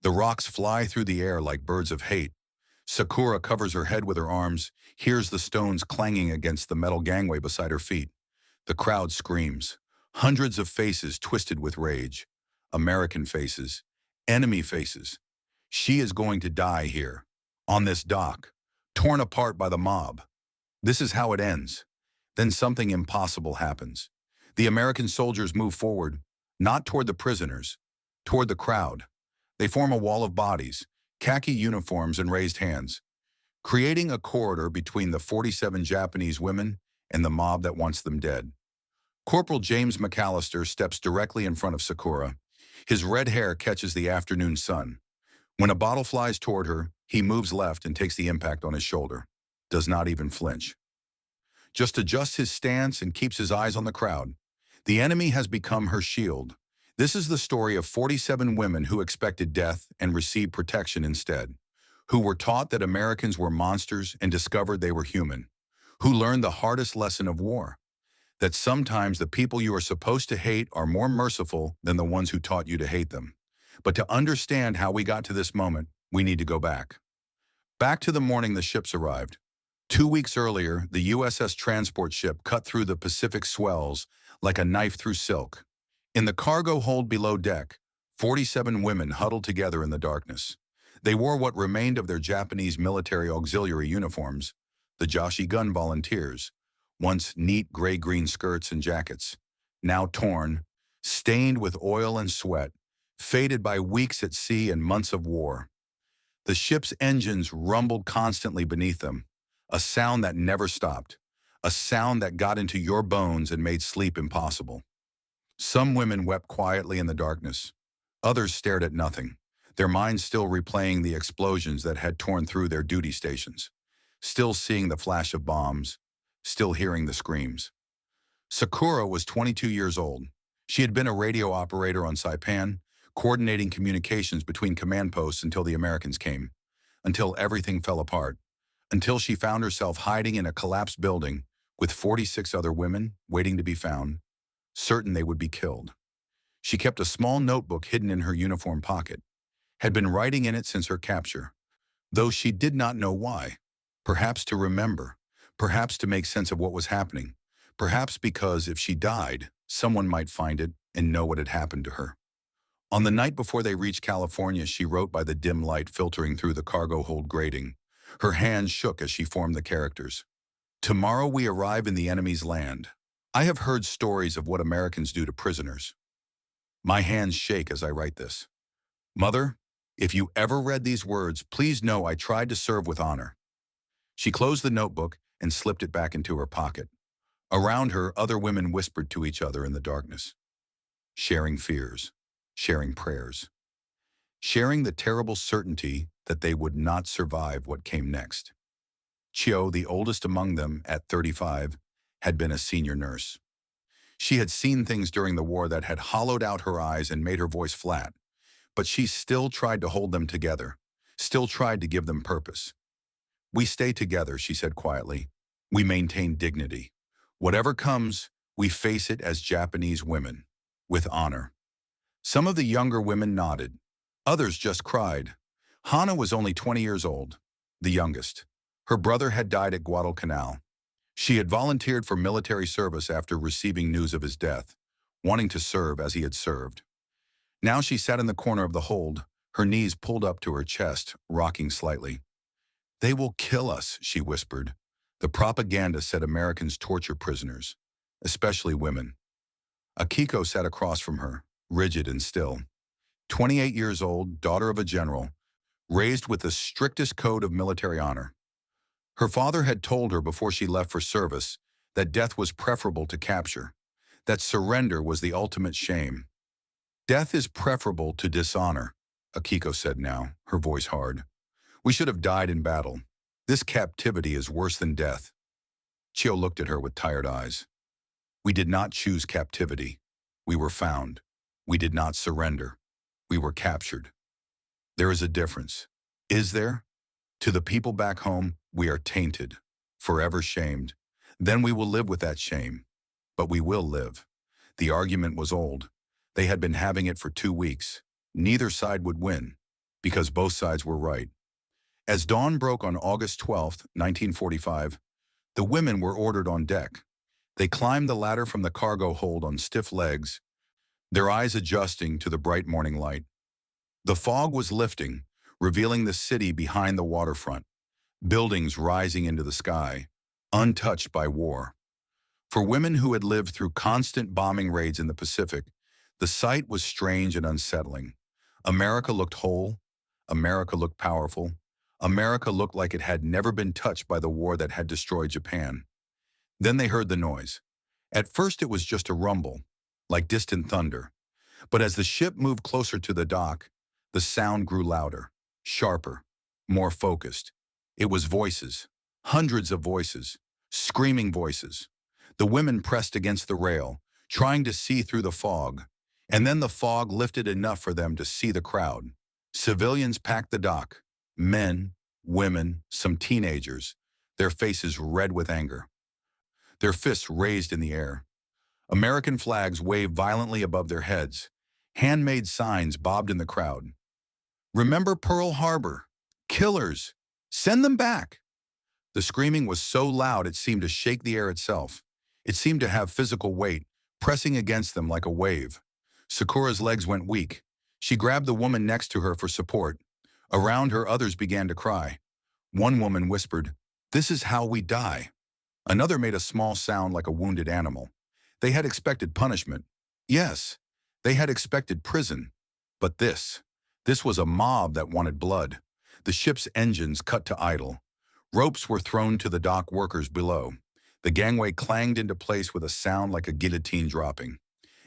The rocks fly through the air like birds of hate. Sakura covers her head with her arms, hears the stones clanging against the metal gangway beside her feet. The crowd screams. Hundreds of faces twisted with rage. American faces. Enemy faces. She is going to die here. On this dock. Torn apart by the mob. This is how it ends. Then something impossible happens. The American soldiers move forward, not toward the prisoners, toward the crowd. They form a wall of bodies, khaki uniforms and raised hands, creating a corridor between the 47 Japanese women and the mob that wants them dead. Corporal James McAllister steps directly in front of Sakura. His red hair catches the afternoon sun. When a bottle flies toward her, he moves left and takes the impact on his shoulder. Does not even flinch. Just adjusts his stance and keeps his eyes on the crowd. The enemy has become her shield. This is the story of 47 women who expected death and received protection instead, who were taught that Americans were monsters and discovered they were human, who learned the hardest lesson of war, that sometimes the people you are supposed to hate are more merciful than the ones who taught you to hate them. But to understand how we got to this moment, we need to go back. Back to the morning the ships arrived. 2 weeks earlier, the USS transport ship cut through the Pacific swells like a knife through silk. In the cargo hold below deck, 47 women huddled together in the darkness. They wore what remained of their Japanese military auxiliary uniforms, the Joshi Gun Volunteers, once neat gray-green skirts and jackets, now torn, stained with oil and sweat, faded by weeks at sea and months of war. The ship's engines rumbled constantly beneath them, a sound that never stopped, a sound that got into your bones and made sleep impossible. Some women wept quietly in the darkness. Others stared at nothing, their minds still replaying the explosions that had torn through their duty stations, still seeing the flash of bombs, still hearing the screams. Sakura was 22 years old. She had been a radio operator on Saipan, coordinating communications between command posts until the Americans came, until everything fell apart, until she found herself hiding in a collapsed building with 46 other women waiting to be found, certain they would be killed. She kept a small notebook hidden in her uniform pocket, had been writing in it since her capture, though she did not know why. Perhaps to remember, perhaps to make sense of what was happening, perhaps because if she died, someone might find it and know what had happened to her. On the night before they reached California, she wrote by the dim light filtering through the cargo hold grating. Her hands shook as she formed the characters. Tomorrow we arrive in the enemy's land. I have heard stories of what Americans do to prisoners. My hands shake as I write this. Mother, if you ever read these words, please know I tried to serve with honor. She closed the notebook and slipped it back into her pocket. Around her, other women whispered to each other in the darkness, sharing fears, sharing prayers, sharing the terrible certainty that they would not survive what came next. Chio, the oldest among them at 35, had been a senior nurse. She had seen things during the war that had hollowed out her eyes and made her voice flat, but she still tried to hold them together, still tried to give them purpose. We stay together, she said quietly. We maintain dignity. Whatever comes, we face it as Japanese women, with honor. Some of the younger women nodded. Others just cried. Hana was only 20 years old, the youngest. Her brother had died at Guadalcanal. She had volunteered for military service after receiving news of his death, wanting to serve as he had served. Now she sat in the corner of the hold, her knees pulled up to her chest, rocking slightly. They will kill us, she whispered. The propaganda said Americans torture prisoners, especially women. Akiko sat across from her, rigid and still. 28 years old, daughter of a general, raised with the strictest code of military honor. Her father had told her before she left for service that death was preferable to capture, that surrender was the ultimate shame. Death is preferable to dishonor, Akiko said now, her voice hard. We should have died in battle. This captivity is worse than death. Chio looked at her with tired eyes. We did not choose captivity. We were found. We did not surrender. We were captured. There is a difference. Is there? To the people back home, we are tainted, forever shamed. Then we will live with that shame. But we will live. The argument was old. They had been having it for 2 weeks. Neither side would win. because both sides were right. As dawn broke on August 12, 1945, the women were ordered on deck. They climbed the ladder from the cargo hold on stiff legs, their eyes adjusting to the bright morning light. The fog was lifting, revealing the city behind the waterfront, buildings rising into the sky, untouched by war. For women who had lived through constant bombing raids in the Pacific, the sight was strange and unsettling. America looked whole. America looked powerful. America looked like it had never been touched by the war that had destroyed Japan. Then they heard the noise. At first it was just a rumble, like distant thunder. But as the ship moved closer to the dock, the sound grew louder, sharper, more focused. It was voices, hundreds of voices, screaming voices. The women pressed against the rail, trying to see through the fog. And then the fog lifted enough for them to see the crowd. Civilians packed the dock. Men, women, some teenagers, their faces red with anger. Their fists raised in the air. American flags waved violently above their heads. Handmade signs bobbed in the crowd. "Remember Pearl Harbor. Killers. Send them back." The screaming was so loud it seemed to shake the air itself. It seemed to have physical weight, pressing against them like a wave. Sakura's legs went weak. She grabbed the woman next to her for support. Around her, others began to cry. One woman whispered, "This is how we die." Another made a small sound like a wounded animal. They had expected punishment. Yes, they had expected prison. But this was a mob that wanted blood. The ship's engines cut to idle. Ropes were thrown to the dock workers below. The gangway clanged into place with a sound like a guillotine dropping.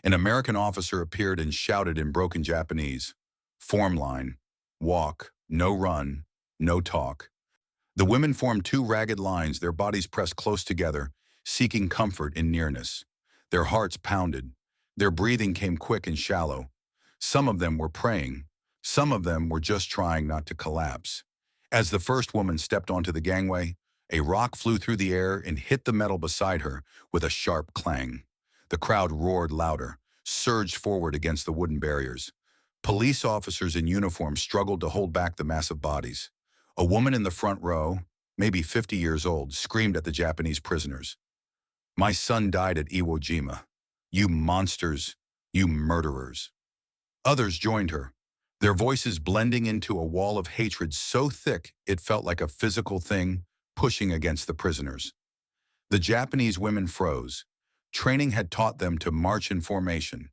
An American officer appeared and shouted in broken Japanese, "Form line. Walk. No run. No talk." The women formed two ragged lines, their bodies pressed close together, seeking comfort in nearness. Their hearts pounded. Their breathing came quick and shallow. Some of them were praying. Some of them were just trying not to collapse. As the first woman stepped onto the gangway, a rock flew through the air and hit the metal beside her with a sharp clang. The crowd roared louder, surged forward against the wooden barriers. Police officers in uniform struggled to hold back the massive bodies. A woman in the front row, maybe 50 years old, screamed at the Japanese prisoners. "My son died at Iwo Jima. You monsters, you murderers." Others joined her, their voices blending into a wall of hatred so thick it felt like a physical thing pushing against the prisoners. The Japanese women froze. Training had taught them to march in formation,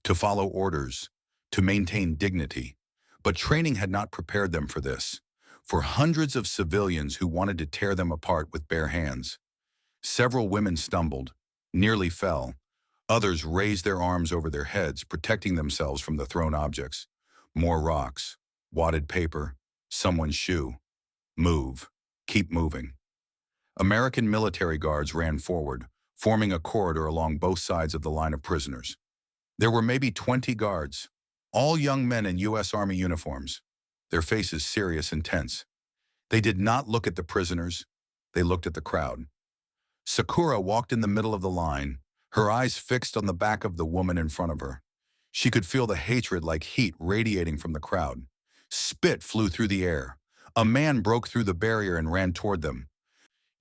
to follow orders, to maintain dignity. But training had not prepared them for this, for hundreds of civilians who wanted to tear them apart with bare hands. Several women stumbled, nearly fell. Others raised their arms over their heads, protecting themselves from the thrown objects. More rocks, wadded paper, someone's shoe. Move. Keep moving. American military guards ran forward, forming a corridor along both sides of the line of prisoners. There were maybe 20 guards, all young men in U.S. Army uniforms, their faces serious and tense. They did not look at the prisoners. They looked at the crowd. Sakura walked in the middle of the line, her eyes fixed on the back of the woman in front of her. She could feel the hatred like heat radiating from the crowd. Spit flew through the air. A man broke through the barrier and ran toward them,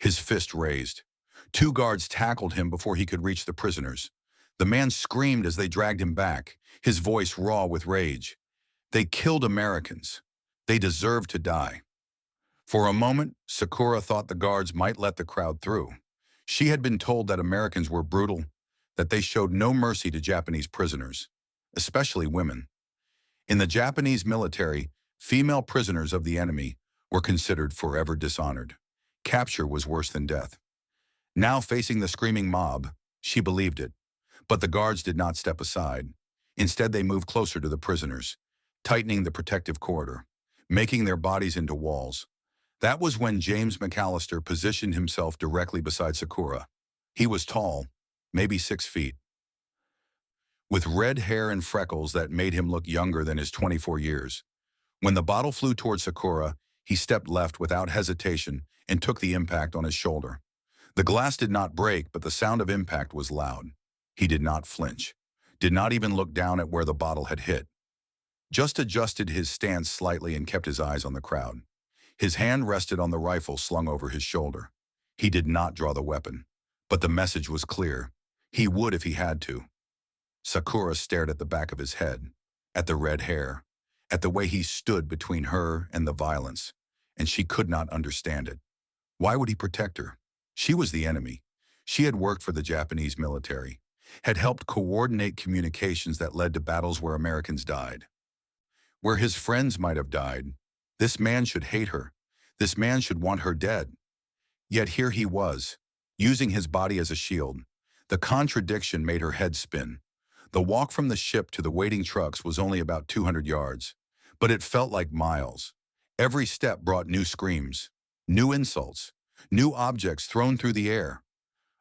his fist raised. Two guards tackled him before he could reach the prisoners. The man screamed as they dragged him back, his voice raw with rage. They killed Americans. They deserved to die. For a moment, Sakura thought the guards might let the crowd through. She had been told that Americans were brutal, that they showed no mercy to Japanese prisoners, especially women. In the Japanese military, female prisoners of the enemy were considered forever dishonored. Capture was worse than death. Now facing the screaming mob, she believed it. But the guards did not step aside. Instead, they moved closer to the prisoners, tightening the protective corridor, making their bodies into walls. That was when James McAllister positioned himself directly beside Sakura. He was tall, maybe 6 feet, with red hair and freckles that made him look younger than his 24 years. When the bottle flew toward Sakura, he stepped left without hesitation and took the impact on his shoulder. The glass did not break, but the sound of impact was loud. He did not flinch, did not even look down at where the bottle had hit. just adjusted his stance slightly and kept his eyes on the crowd. His hand rested on the rifle slung over his shoulder. He did not draw the weapon, but the message was clear. He would if he had to. Sakura stared at the back of his head, at the red hair, at the way he stood between her and the violence, and she could not understand it. Why would he protect her? She was the enemy. She had worked for the Japanese military, had helped coordinate communications that led to battles where Americans died, where his friends might have died. This man should hate her. This man should want her dead. Yet here he was, using his body as a shield. The contradiction made her head spin. The walk from the ship to the waiting trucks was only about 200 yards, but it felt like miles. Every step brought new screams, new insults, new objects thrown through the air.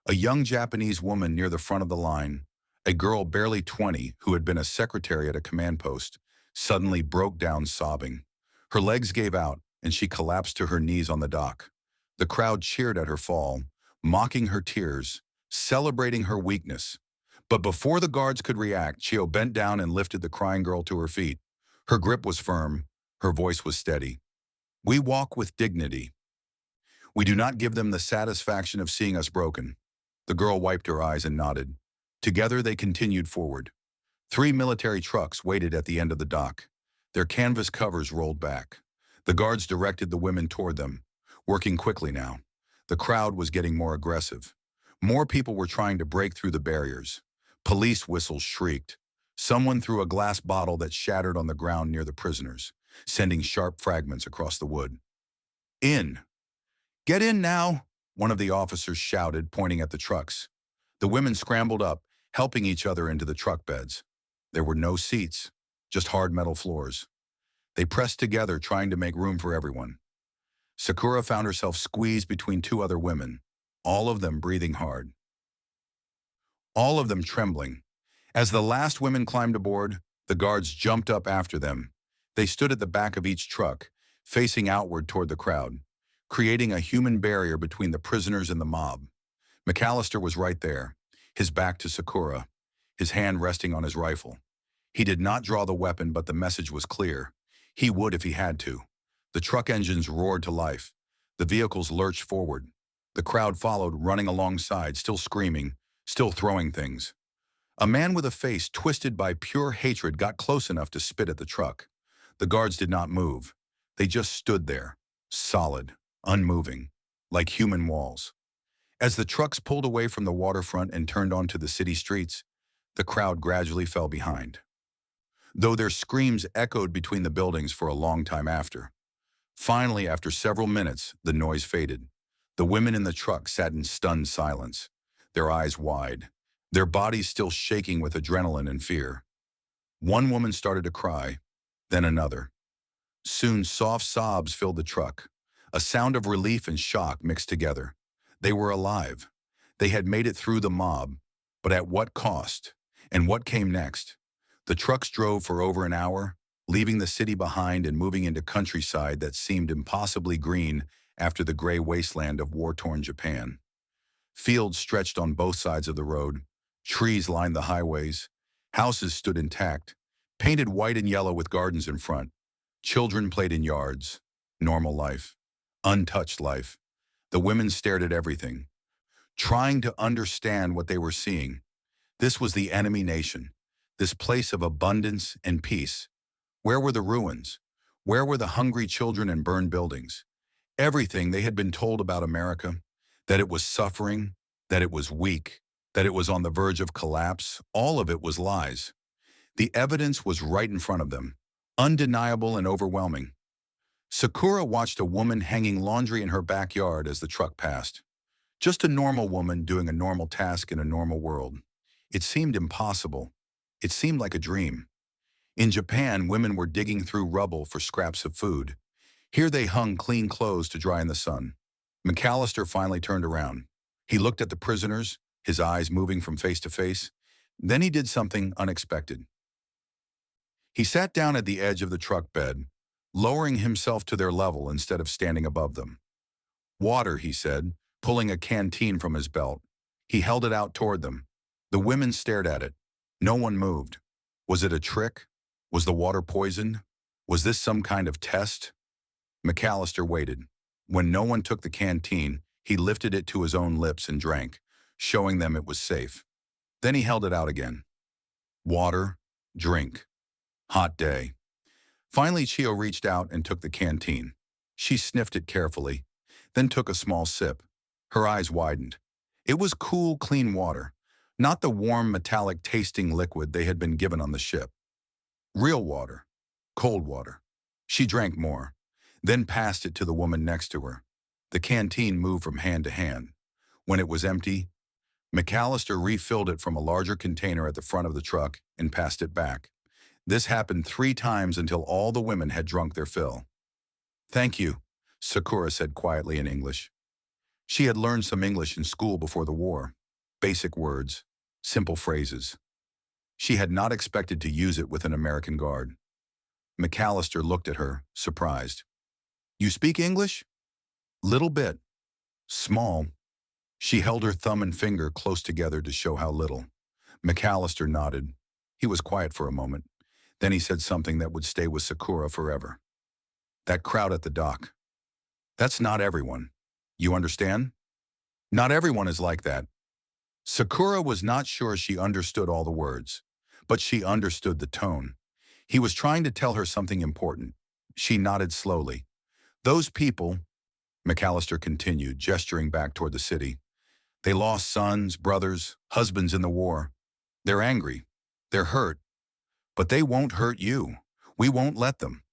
A young Japanese woman near the front of the line, a girl barely 20 who had been a secretary at a command post, suddenly broke down sobbing. Her legs gave out, and she collapsed to her knees on the dock. The crowd cheered at her fall, mocking her tears, celebrating her weakness. But before the guards could react, Chio bent down and lifted the crying girl to her feet. Her grip was firm, her voice was steady. We walk with dignity. We do not give them the satisfaction of seeing us broken. The girl wiped her eyes and nodded. Together they continued forward. 3 military trucks waited at the end of the dock. Their canvas covers rolled back. The guards directed the women toward them, working quickly now. The crowd was getting more aggressive. More people were trying to break through the barriers. Police whistles shrieked. Someone threw a glass bottle that shattered on the ground near the prisoners, sending sharp fragments across the wood. In! Get in now! One of the officers shouted, pointing at the trucks. The women scrambled up, helping each other into the truck beds. There were no seats, just hard metal floors. They pressed together, trying to make room for everyone. Sakura found herself squeezed between 2 other women, all of them breathing hard, all of them trembling. As the last women climbed aboard, the guards jumped up after them. They stood at the back of each truck, facing outward toward the crowd, creating a human barrier between the prisoners and the mob. McAllister was right there, his back to Sakura, his hand resting on his rifle. He did not draw the weapon, but the message was clear. He would if he had to. The truck engines roared to life. The vehicles lurched forward. The crowd followed, running alongside, still screaming, still throwing things. A man with a face twisted by pure hatred got close enough to spit at the truck. The guards did not move. They just stood there, solid, unmoving, like human walls. As the trucks pulled away from the waterfront and turned onto the city streets, the crowd gradually fell behind, though their screams echoed between the buildings for a long time after. Finally, after several minutes, the noise faded. The women in the truck sat in stunned silence, their eyes wide, their bodies still shaking with adrenaline and fear. One woman started to cry, then another. Soon, soft sobs filled the truck, a sound of relief and shock mixed together. They were alive. They had made it through the mob, but at what cost? And what came next? The trucks drove for over an hour, leaving the city behind and moving into countryside that seemed impossibly green after the gray wasteland of war-torn Japan. Fields stretched on both sides of the road. Trees lined the highways. Houses stood intact, painted white and yellow with gardens in front. Children played in yards. Normal life. Untouched life. The women stared at everything, trying to understand what they were seeing. This was the enemy nation, this place of abundance and peace. Where were the ruins? Where were the hungry children and burned buildings? Everything they had been told about America, that it was suffering, that it was weak, that it was on the verge of collapse, all of it was lies. The evidence was right in front of them, undeniable and overwhelming. Sakura watched a woman hanging laundry in her backyard as the truck passed. Just a normal woman doing a normal task in a normal world. It seemed impossible. It seemed like a dream. In Japan, women were digging through rubble for scraps of food. Here they hung clean clothes to dry in the sun. McAllister finally turned around. He looked at the prisoners, his eyes moving from face to face. Then he did something unexpected. He sat down at the edge of the truck bed, lowering himself to their level instead of standing above them. Water, he said, pulling a canteen from his belt. He held it out toward them. The women stared at it. No one moved. Was it a trick? Was the water poisoned? Was this some kind of test? McAllister waited. When no one took the canteen, he lifted it to his own lips and drank, showing them it was safe. Then he held it out again. Water, drink. Hot day. Finally, Chio reached out and took the canteen. She sniffed it carefully, then took a small sip. Her eyes widened. It was cool, clean water, not the warm, metallic-tasting liquid they had been given on the ship. Real water. Cold water. She drank more, then passed it to the woman next to her. The canteen moved from hand to hand. When it was empty, McAllister refilled it from a larger container at the front of the truck and passed it back. This happened 3 times until all the women had drunk their fill. "Thank you," Sakura said quietly in English. She had learned some English in school before the war. Basic words, simple phrases. She had not expected to use it with an American guard. McAllister looked at her, surprised. "You speak English?" "Little bit. Small." She held her thumb and finger close together to show how little. McAllister nodded. He was quiet for a moment. Then he said something that would stay with Sakura forever. "That crowd at the dock. That's not everyone. You understand? Not everyone is like that." Sakura was not sure she understood all the words, but she understood the tone. He was trying to tell her something important. She nodded slowly. "Those people," McAllister continued, gesturing back toward the city, "they lost sons, brothers, husbands in the war. They're angry. They're hurt. But they won't hurt you. We won't let them."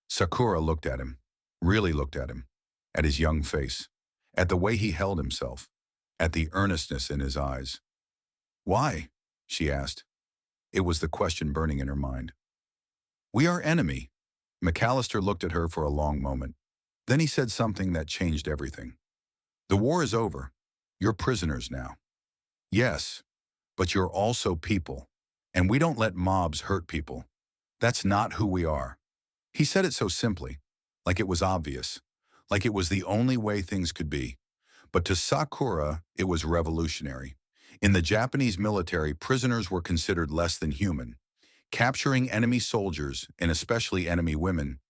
Sakura looked at him, really looked at him, at his young face, at the way he held himself, at the earnestness in his eyes. "Why?" she asked. It was the question burning in her mind. "We are enemy." McAllister looked at her for a long moment. Then he said something that changed everything. "The war is over. You're prisoners now." "Yes, but you're also people, and we don't let mobs hurt people. That's not who we are." He said it so simply, like it was obvious, like it was the only way things could be. But to Sakura, it was revolutionary. In the Japanese military, prisoners were considered less than human. Capturing enemy soldiers, and especially enemy women,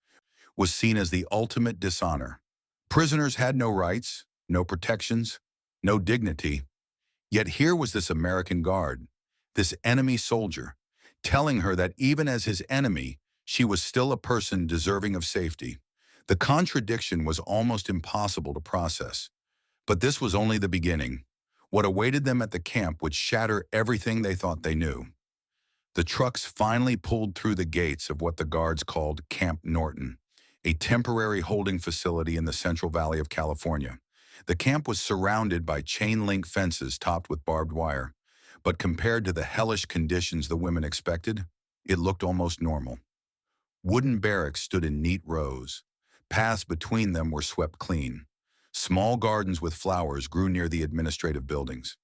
was seen as the ultimate dishonor. Prisoners had no rights, no protections, no dignity. Yet here was this American guard, this enemy soldier, telling her that even as his enemy, she was still a person deserving of safety. The contradiction was almost impossible to process. But this was only the beginning. What awaited them at the camp would shatter everything they thought they knew. The trucks finally pulled through the gates of what the guards called Camp Norton, a temporary holding facility in the Central Valley of California. The camp was surrounded by chain-link fences topped with barbed wire, but compared to the hellish conditions the women expected, it looked almost normal. Wooden barracks stood in neat rows. Paths between them were swept clean. Small gardens with flowers grew near the administrative buildings.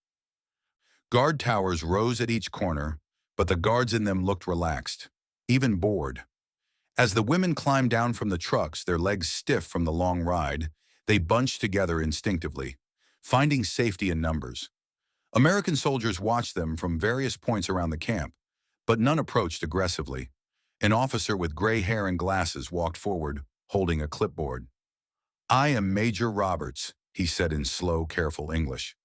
Guard towers rose at each corner, but the guards in them looked relaxed, even bored. As the women climbed down from the trucks, their legs stiff from the long ride, they bunched together instinctively, finding safety in numbers. American soldiers watched them from various points around the camp, but none approached aggressively. An officer with gray hair and glasses walked forward, holding a clipboard. "I am Major Roberts," he said in slow, careful English.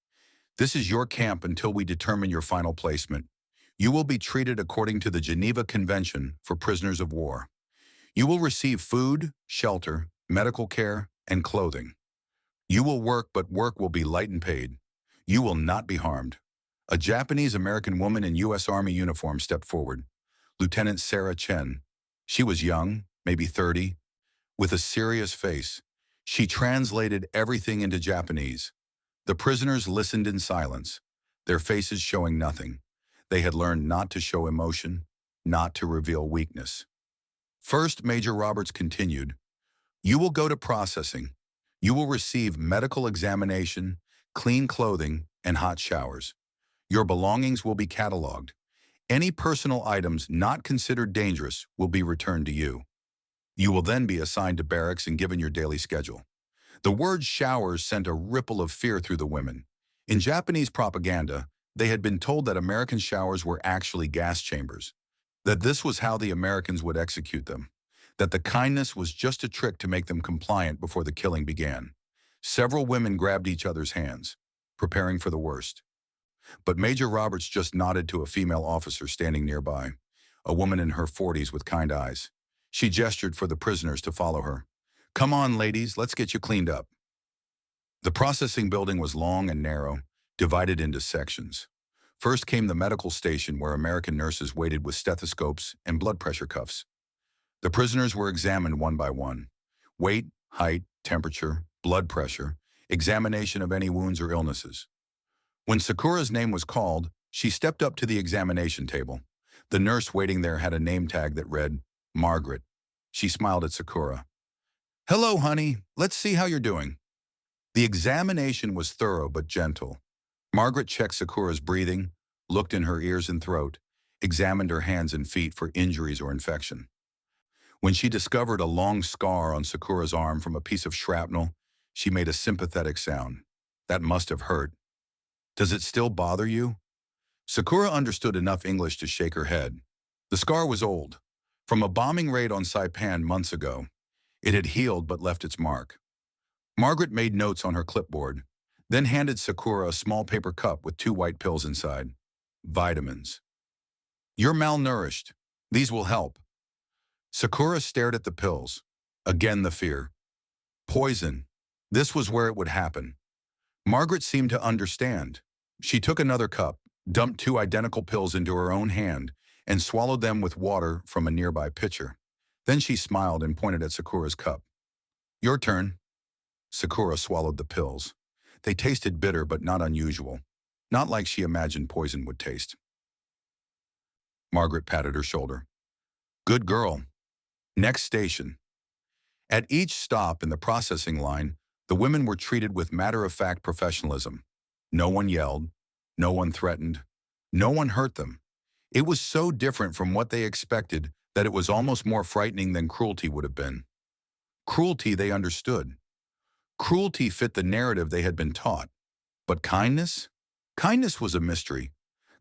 "This is your camp until we determine your final placement. You will be treated according to the Geneva Convention for prisoners of war. You will receive food, shelter, medical care, and clothing. You will work, but work will be light and paid. You will not be harmed." A Japanese-American woman in U.S. Army uniform stepped forward. Lieutenant Sarah Chen. She was young, maybe 30, with a serious face. She translated everything into Japanese. The prisoners listened in silence, their faces showing nothing. They had learned not to show emotion, not to reveal weakness. First, Major Roberts continued, "You will go to processing. You will receive medical examination, clean clothing, and hot showers. Your belongings will be cataloged. Any personal items not considered dangerous will be returned to you. You will then be assigned to barracks and given your daily schedule." The word showers sent a ripple of fear through the women. In Japanese propaganda, they had been told that American showers were actually gas chambers. that this was how the Americans would execute them, that the kindness was just a trick to make them compliant before the killing began. Several women grabbed each other's hands, preparing for the worst. But Major Roberts just nodded to a female officer standing nearby, a woman in her 40s with kind eyes. She gestured for the prisoners to follow her. "Come on, ladies, let's get you cleaned up." The processing building was long and narrow, divided into sections. First came the medical station where American nurses waited with stethoscopes and blood pressure cuffs. The prisoners were examined one by one. Weight, height, temperature, blood pressure, examination of any wounds or illnesses. When Sakura's name was called, she stepped up to the examination table. The nurse waiting there had a name tag that read, Margaret. She smiled at Sakura. "Hello, honey. Let's see how you're doing." The examination was thorough but gentle. Margaret checked Sakura's breathing, looked in her ears and throat, examined her hands and feet for injuries or infection. When she discovered a long scar on Sakura's arm from a piece of shrapnel, she made a sympathetic sound. "That must have hurt. Does it still bother you?" Sakura understood enough English to shake her head. The scar was old, from a bombing raid on Saipan months ago. It had healed but left its mark. Margaret made notes on her clipboard, then handed Sakura a small paper cup with 2 white pills inside. Vitamins. "You're malnourished. These will help." Sakura stared at the pills. Again the fear. Poison. This was where it would happen. Margaret seemed to understand. She took another cup, dumped 2 identical pills into her own hand, and swallowed them with water from a nearby pitcher. Then she smiled and pointed at Sakura's cup. "Your turn." Sakura swallowed the pills. They tasted bitter but not unusual, not like she imagined poison would taste. Margaret patted her shoulder. "Good girl. Next station." At each stop in the processing line, the women were treated with matter-of-fact professionalism. No one yelled, no one threatened, no one hurt them. It was so different from what they expected that it was almost more frightening than cruelty would have been. Cruelty they understood. Cruelty fit the narrative they had been taught. But kindness? Kindness was a mystery.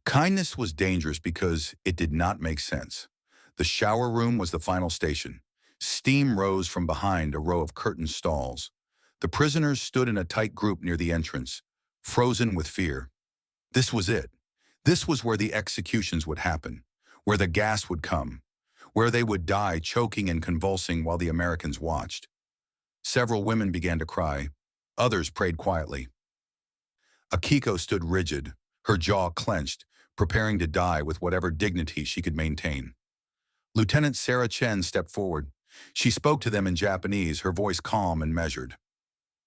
Kindness was dangerous because it did not make sense. The shower room was the final station. Steam rose from behind a row of curtained stalls. The prisoners stood in a tight group near the entrance, frozen with fear. This was it. This was where the executions would happen, where the gas would come, where they would die choking and convulsing while the Americans watched. Several women began to cry. Others prayed quietly. Akiko stood rigid, her jaw clenched, preparing to die with whatever dignity she could maintain. Lieutenant Sarah Chen stepped forward. She spoke to them in Japanese, her voice calm and measured.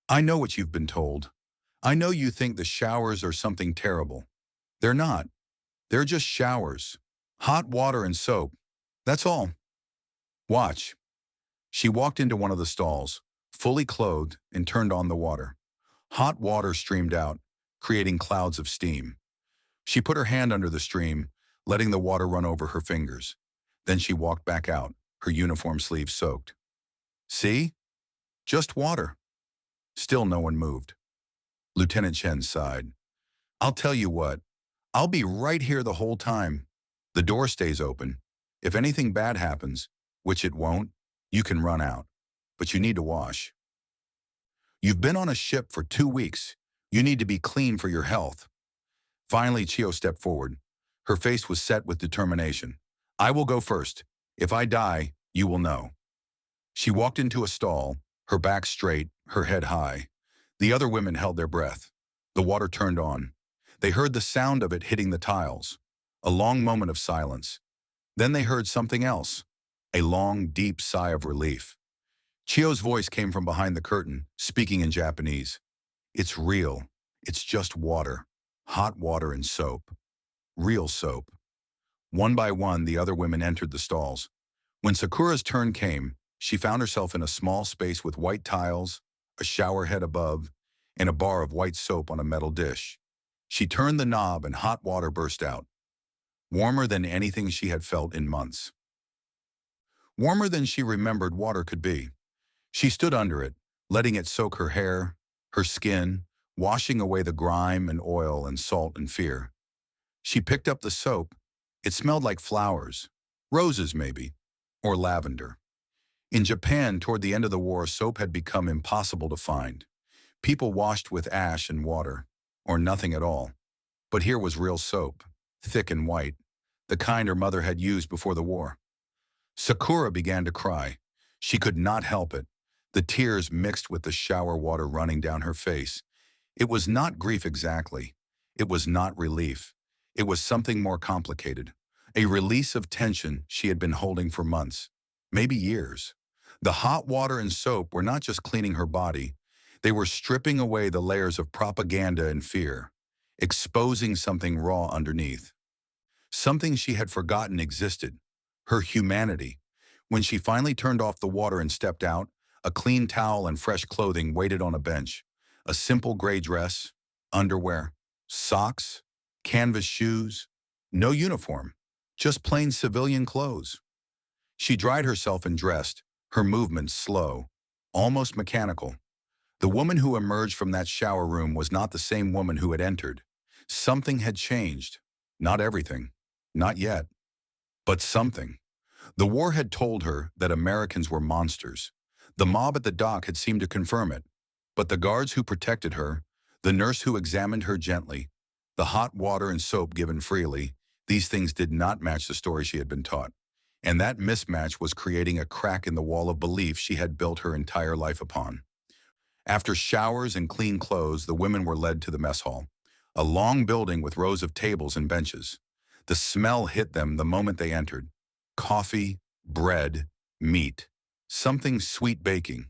"I know what you've been told. I know you think the showers are something terrible. They're not. They're just showers. Hot water and soap. That's all. Watch." She walked into one of the stalls, fully clothed, and turned on the water. Hot water streamed out, creating clouds of steam. She put her hand under the stream, letting the water run over her fingers. Then she walked back out, her uniform sleeves soaked. "See? Just water." Still no one moved. Lieutenant Chen sighed. "I'll tell you what. I'll be right here the whole time. The door stays open. If anything bad happens, which it won't, you can run out. But you need to wash. You've been on a ship for 2 weeks. You need to be clean for your health." Finally, Chio stepped forward. Her face was set with determination. "I will go first. If I die, you will know." She walked into a stall, her back straight, her head high. The other women held their breath. The water turned on. They heard the sound of it hitting the tiles. A long moment of silence. Then they heard something else. A long, deep sigh of relief. Chio's voice came from behind the curtain, speaking in Japanese. "It's real. It's just water. Hot water and soap. Real soap." One by one, the other women entered the stalls. When Sakura's turn came, she found herself in a small space with white tiles, a shower head above, and a bar of white soap on a metal dish. She turned the knob and hot water burst out. Warmer than anything she had felt in months. Warmer than she remembered water could be. She stood under it, letting it soak her hair, her skin, washing away the grime and oil and salt and fear. She picked up the soap. It smelled like flowers, Roses, maybe. Or lavender. In Japan, toward the end of the war, soap had become impossible to find. People washed with ash and water, or nothing at all. But here was real soap, thick and white, the kind her mother had used before the war. Sakura began to cry. She could not help it. The tears mixed with the shower water running down her face. It was not grief exactly. It was not relief. It was something more complicated. A release of tension she had been holding for months, maybe years. The hot water and soap were not just cleaning her body. They were stripping away the layers of propaganda and fear, exposing something raw underneath. Something she had forgotten existed, her humanity. When she finally turned off the water and stepped out, a clean towel and fresh clothing waited on a bench. A simple gray dress, underwear, socks, canvas shoes, no uniform, just plain civilian clothes. She dried herself and dressed, her movements slow, almost mechanical. The woman who emerged from that shower room was not the same woman who had entered. Something had changed. Not everything. Not yet. But something. The war had told her that Americans were monsters. The mob at the dock had seemed to confirm it. But the guards who protected her, the nurse who examined her gently, the hot water and soap given freely, these things did not match the story she had been taught. And that mismatch was creating a crack in the wall of belief she had built her entire life upon. After showers and clean clothes, the women were led to the mess hall, a long building with rows of tables and benches. The smell hit them the moment they entered. Coffee, bread, meat, something sweet baking.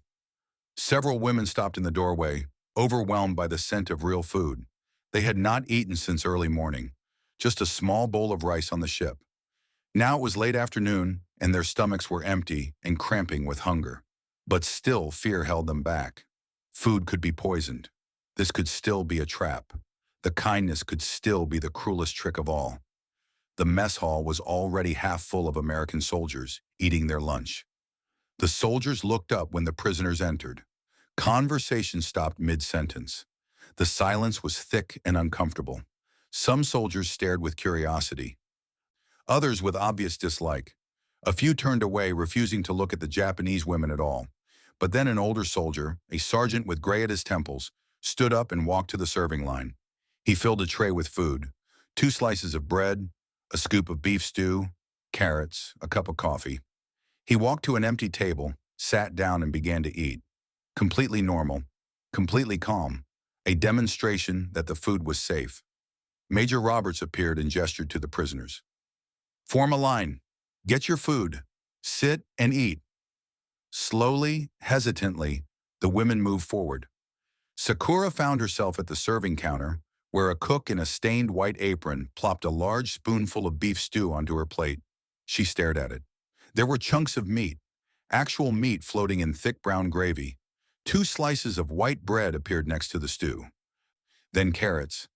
Several women stopped in the doorway, overwhelmed by the scent of real food. They had not eaten since early morning, just a small bowl of rice on the ship. Now it was late afternoon, and their stomachs were empty and cramping with hunger. But still fear held them back. Food could be poisoned. This could still be a trap. The kindness could still be the cruelest trick of all. The mess hall was already half full of American soldiers, eating their lunch. The soldiers looked up when the prisoners entered. Conversation stopped mid-sentence. The silence was thick and uncomfortable. Some soldiers stared with curiosity. Others with obvious dislike. A few turned away, refusing to look at the Japanese women at all. But then an older soldier, a sergeant with gray at his temples, stood up and walked to the serving line. He filled a tray with food, 2 slices of bread, a scoop of beef stew, carrots, a cup of coffee. He walked to an empty table, sat down and began to eat. Completely normal, completely calm, a demonstration that the food was safe. Major Roberts appeared and gestured to the prisoners. Form a line. Get your food. Sit and eat. Slowly, hesitantly, the women moved forward. Sakura found herself at the serving counter, where a cook in a stained white apron plopped a large spoonful of beef stew onto her plate. She stared at it. There were chunks of meat, actual meat floating in thick brown gravy. 2 slices of white bread appeared next to the stew. Then carrots.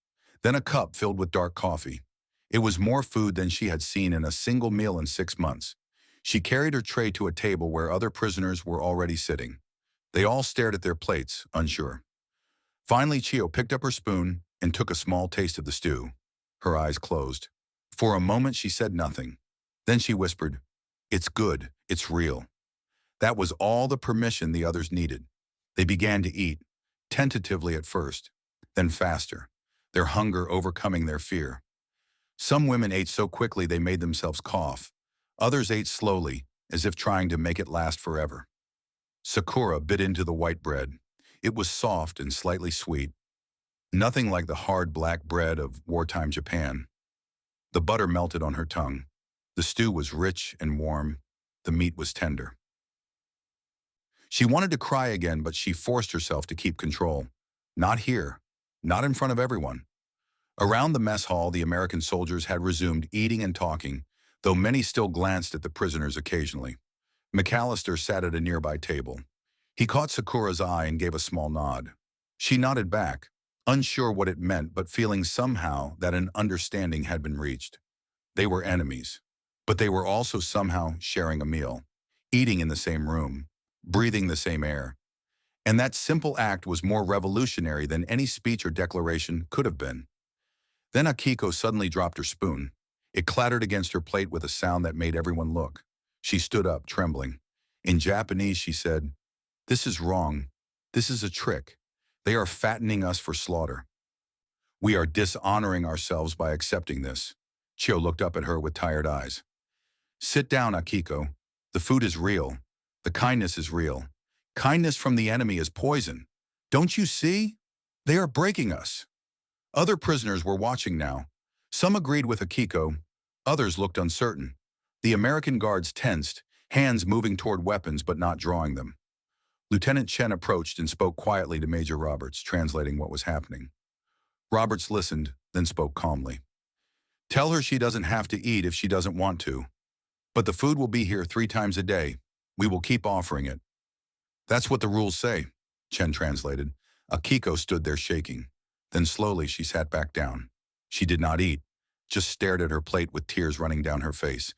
Then a cup filled with dark coffee. It was more food than she had seen in a single meal in 6 months. She carried her tray to a table where other prisoners were already sitting. They all stared at their plates, unsure. Finally, Chio picked up her spoon and took a small taste of the stew. Her eyes closed. For a moment, she said nothing. Then she whispered, "It's good, it's real." That was all the permission the others needed. They began to eat, tentatively at first, then faster, their hunger overcoming their fear. Some women ate so quickly they made themselves cough. Others ate slowly, as if trying to make it last forever. Sakura bit into the white bread. It was soft and slightly sweet. Nothing like the hard black bread of wartime Japan. The butter melted on her tongue. The stew was rich and warm. The meat was tender. She wanted to cry again, but she forced herself to keep control. Not here. Not in front of everyone. Around the mess hall, the American soldiers had resumed eating and talking, though many still glanced at the prisoners occasionally. McAllister sat at a nearby table. He caught Sakura's eye and gave a small nod. She nodded back, unsure what it meant, but feeling somehow that an understanding had been reached. They were enemies, but they were also somehow sharing a meal, eating in the same room, breathing the same air. And that simple act was more revolutionary than any speech or declaration could have been. Then Akiko suddenly dropped her spoon. It clattered against her plate with a sound that made everyone look. She stood up, trembling. In Japanese, she said, "This is wrong. This is a trick. They are fattening us for slaughter. We are dishonoring ourselves by accepting this." Chio looked up at her with tired eyes. "Sit down, Akiko. The food is real. The kindness is real. Kindness from the enemy is poison. Don't you see? They are breaking us." Other prisoners were watching now. Some agreed with Akiko. Others looked uncertain. The American guards tensed, hands moving toward weapons but not drawing them. Lieutenant Chen approached and spoke quietly to Major Roberts, translating what was happening. Roberts listened, then spoke calmly. "Tell her she doesn't have to eat if she doesn't want to. But the food will be here 3 times a day. We will keep offering it." "That's what the rules say," Chen translated. Akiko stood there shaking. Then slowly she sat back down. She did not eat, just stared at her plate with tears running down her face.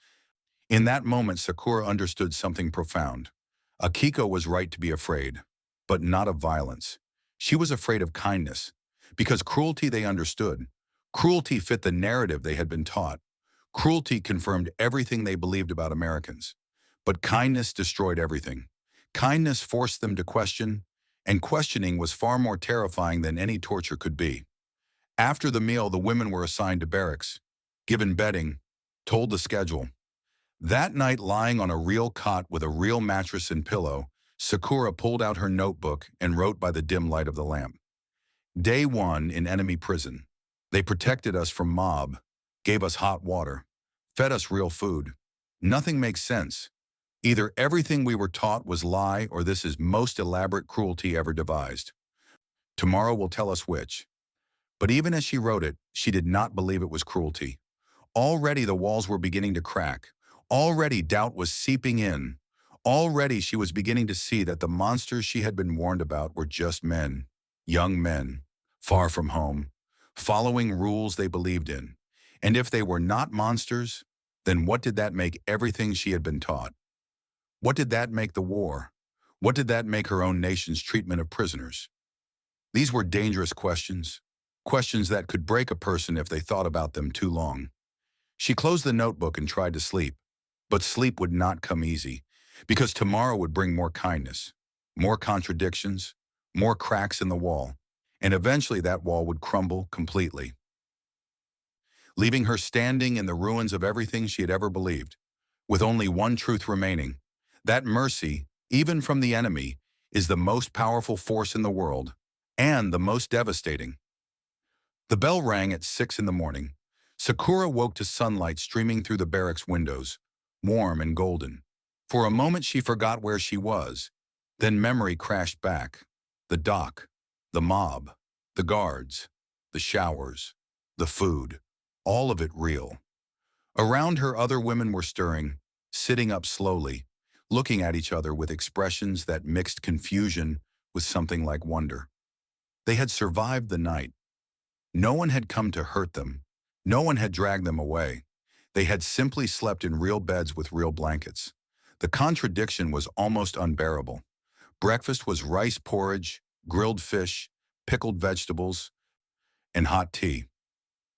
In that moment, Sakura understood something profound. Akiko was right to be afraid, but not of violence. She was afraid of kindness, because cruelty they understood. Cruelty fit the narrative they had been taught. Cruelty confirmed everything they believed about Americans. But kindness destroyed everything. Kindness forced them to question, and questioning was far more terrifying than any torture could be. After the meal, the women were assigned to barracks, given bedding, told the schedule. That night, lying on a real cot with a real mattress and pillow, Sakura pulled out her notebook and wrote by the dim light of the lamp. Day 1 in enemy prison. They protected us from mob, gave us hot water, fed us real food. Nothing makes sense. Either everything we were taught was lie or this is most elaborate cruelty ever devised. Tomorrow will tell us which. But even as she wrote it, she did not believe it was cruelty. Already the walls were beginning to crack. Already doubt was seeping in. Already she was beginning to see that the monsters she had been warned about were just men, young men, far from home, following rules they believed in. And if they were not monsters, then what did that make everything she had been taught? What did that make the war? What did that make her own nation's treatment of prisoners? These were dangerous questions, questions that could break a person if they thought about them too long. She closed the notebook and tried to sleep, but sleep would not come easy, because tomorrow would bring more kindness, more contradictions, more cracks in the wall, and eventually that wall would crumble completely, leaving her standing in the ruins of everything she had ever believed, with only one truth remaining, that mercy, even from the enemy, is the most powerful force in the world, and the most devastating. The bell rang at 6 in the morning. Sakura woke to sunlight streaming through the barracks windows, warm and golden. For a moment she forgot where she was. Then memory crashed back. The dock, the mob, the guards, the showers, the food, all of it real. Around her, other women were stirring, sitting up slowly, looking at each other with expressions that mixed confusion with something like wonder. They had survived the night. No one had come to hurt them. No one had dragged them away. They had simply slept in real beds with real blankets. The contradiction was almost unbearable. Breakfast was rice porridge, grilled fish, pickled vegetables, and hot tea.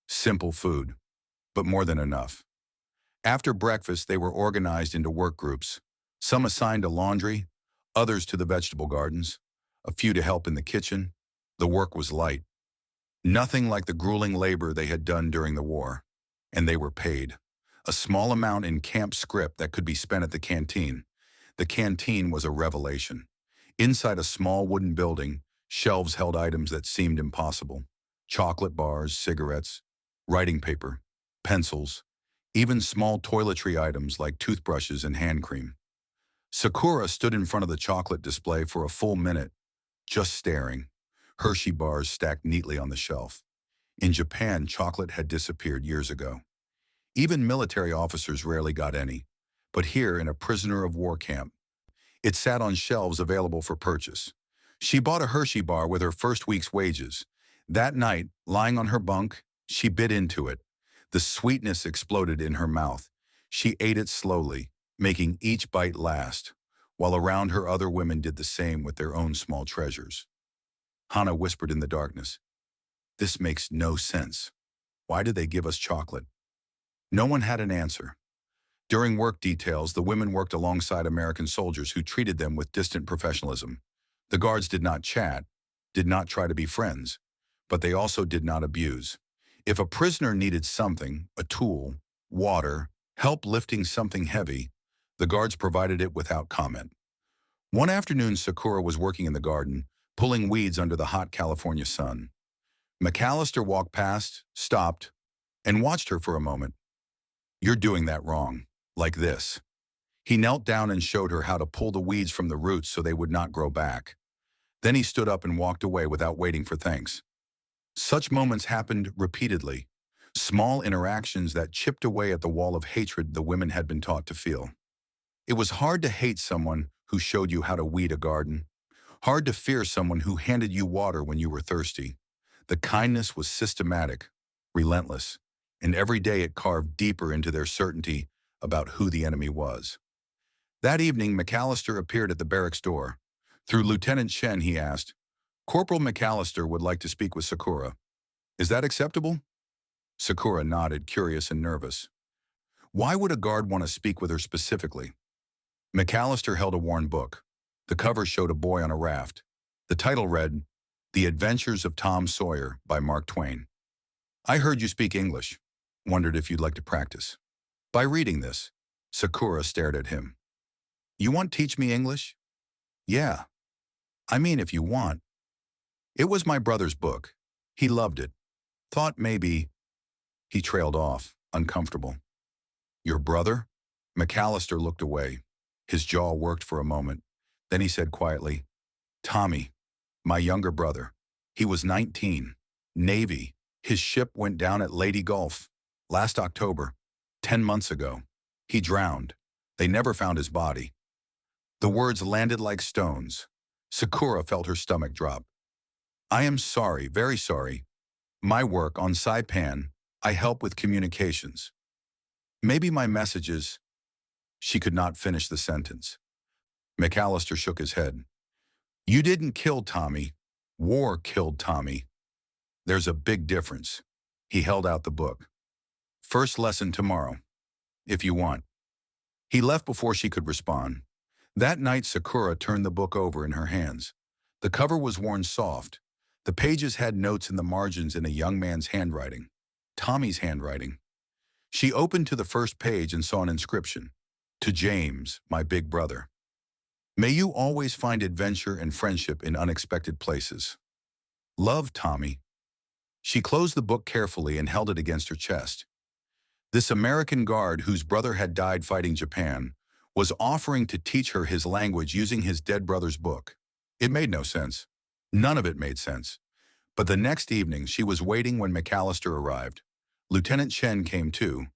Simple food, but more than enough. After breakfast, they were organized into work groups, some assigned to laundry, others to the vegetable gardens, a few to help in the kitchen. The work was light. Nothing like the grueling labor they had done during the war, and they were paid. A small amount in camp scrip that could be spent at the canteen. The canteen was a revelation. Inside a small wooden building, shelves held items that seemed impossible. Chocolate bars, cigarettes, writing paper, pencils, even small toiletry items like toothbrushes and hand cream. Sakura stood in front of the chocolate display for a full minute, just staring. Hershey bars stacked neatly on the shelf. In Japan, chocolate had disappeared years ago. Even military officers rarely got any. But here, in a prisoner of war camp, it sat on shelves available for purchase. She bought a Hershey bar with her first week's wages. That night, lying on her bunk, she bit into it. The sweetness exploded in her mouth. She ate it slowly, making each bite last, while around her other women did the same with their own small treasures. Hana whispered in the darkness, "This makes no sense. Why did they give us chocolate?" No one had an answer. During work details, the women worked alongside American soldiers who treated them with distant professionalism. The guards did not chat, did not try to be friends, but they also did not abuse. If a prisoner needed something, a tool, water, help lifting something heavy, the guards provided it without comment. One afternoon, Sakura was working in the garden, pulling weeds under the hot California sun. McAllister walked past, stopped, and watched her for a moment. "You're doing that wrong. Like this." He knelt down and showed her how to pull the weeds from the roots so they would not grow back. Then he stood up and walked away without waiting for thanks. Such moments happened repeatedly, small interactions that chipped away at the wall of hatred the women had been taught to feel. It was hard to hate someone who showed you how to weed a garden, hard to fear someone who handed you water when you were thirsty. The kindness was systematic, relentless, and every day it carved deeper into their certainty about who the enemy was. That evening, McAllister appeared at the barracks door. Through Lieutenant Chen, he asked, "Corporal McAllister would like to speak with Sakura. Is that acceptable?" Sakura nodded, curious and nervous. Why would a guard want to speak with her specifically? McAllister held a worn book. The cover showed a boy on a raft. The title read, "The Adventures of Tom Sawyer" by Mark Twain. "I heard you speak English. Wondered if you'd like to practice." By reading this, Sakura stared at him. "You want to teach me English?" "Yeah. I mean, if you want." "It was my brother's book. He loved it. Thought maybe—" He trailed off, uncomfortable. "Your brother?" McAllister looked away. His jaw worked for a moment. Then he said quietly, "Tommy, my younger brother. He was 19. Navy. His ship went down at Lady Gulf. Last October. 10 months ago. He drowned. They never found his body." The words landed like stones. Sakura felt her stomach drop. "I am sorry, very sorry. My work on Saipan, I help with communications. Maybe my messages—" She could not finish the sentence. McAllister shook his head. "You didn't kill Tommy. War killed Tommy. There's a big difference." He held out the book. "First lesson tomorrow, if you want." He left before she could respond. That night, Sakura turned the book over in her hands. The cover was worn soft. The pages had notes in the margins in a young man's handwriting. Tommy's handwriting. She opened to the first page and saw an inscription. "To James, my big brother. May you always find adventure and friendship in unexpected places. Love, Tommy." She closed the book carefully and held it against her chest. This American guard, whose brother had died fighting Japan, was offering to teach her his language using his dead brother's book. It made no sense. None of it made sense. But the next evening, she was waiting when McAllister arrived. Lieutenant Chen came too,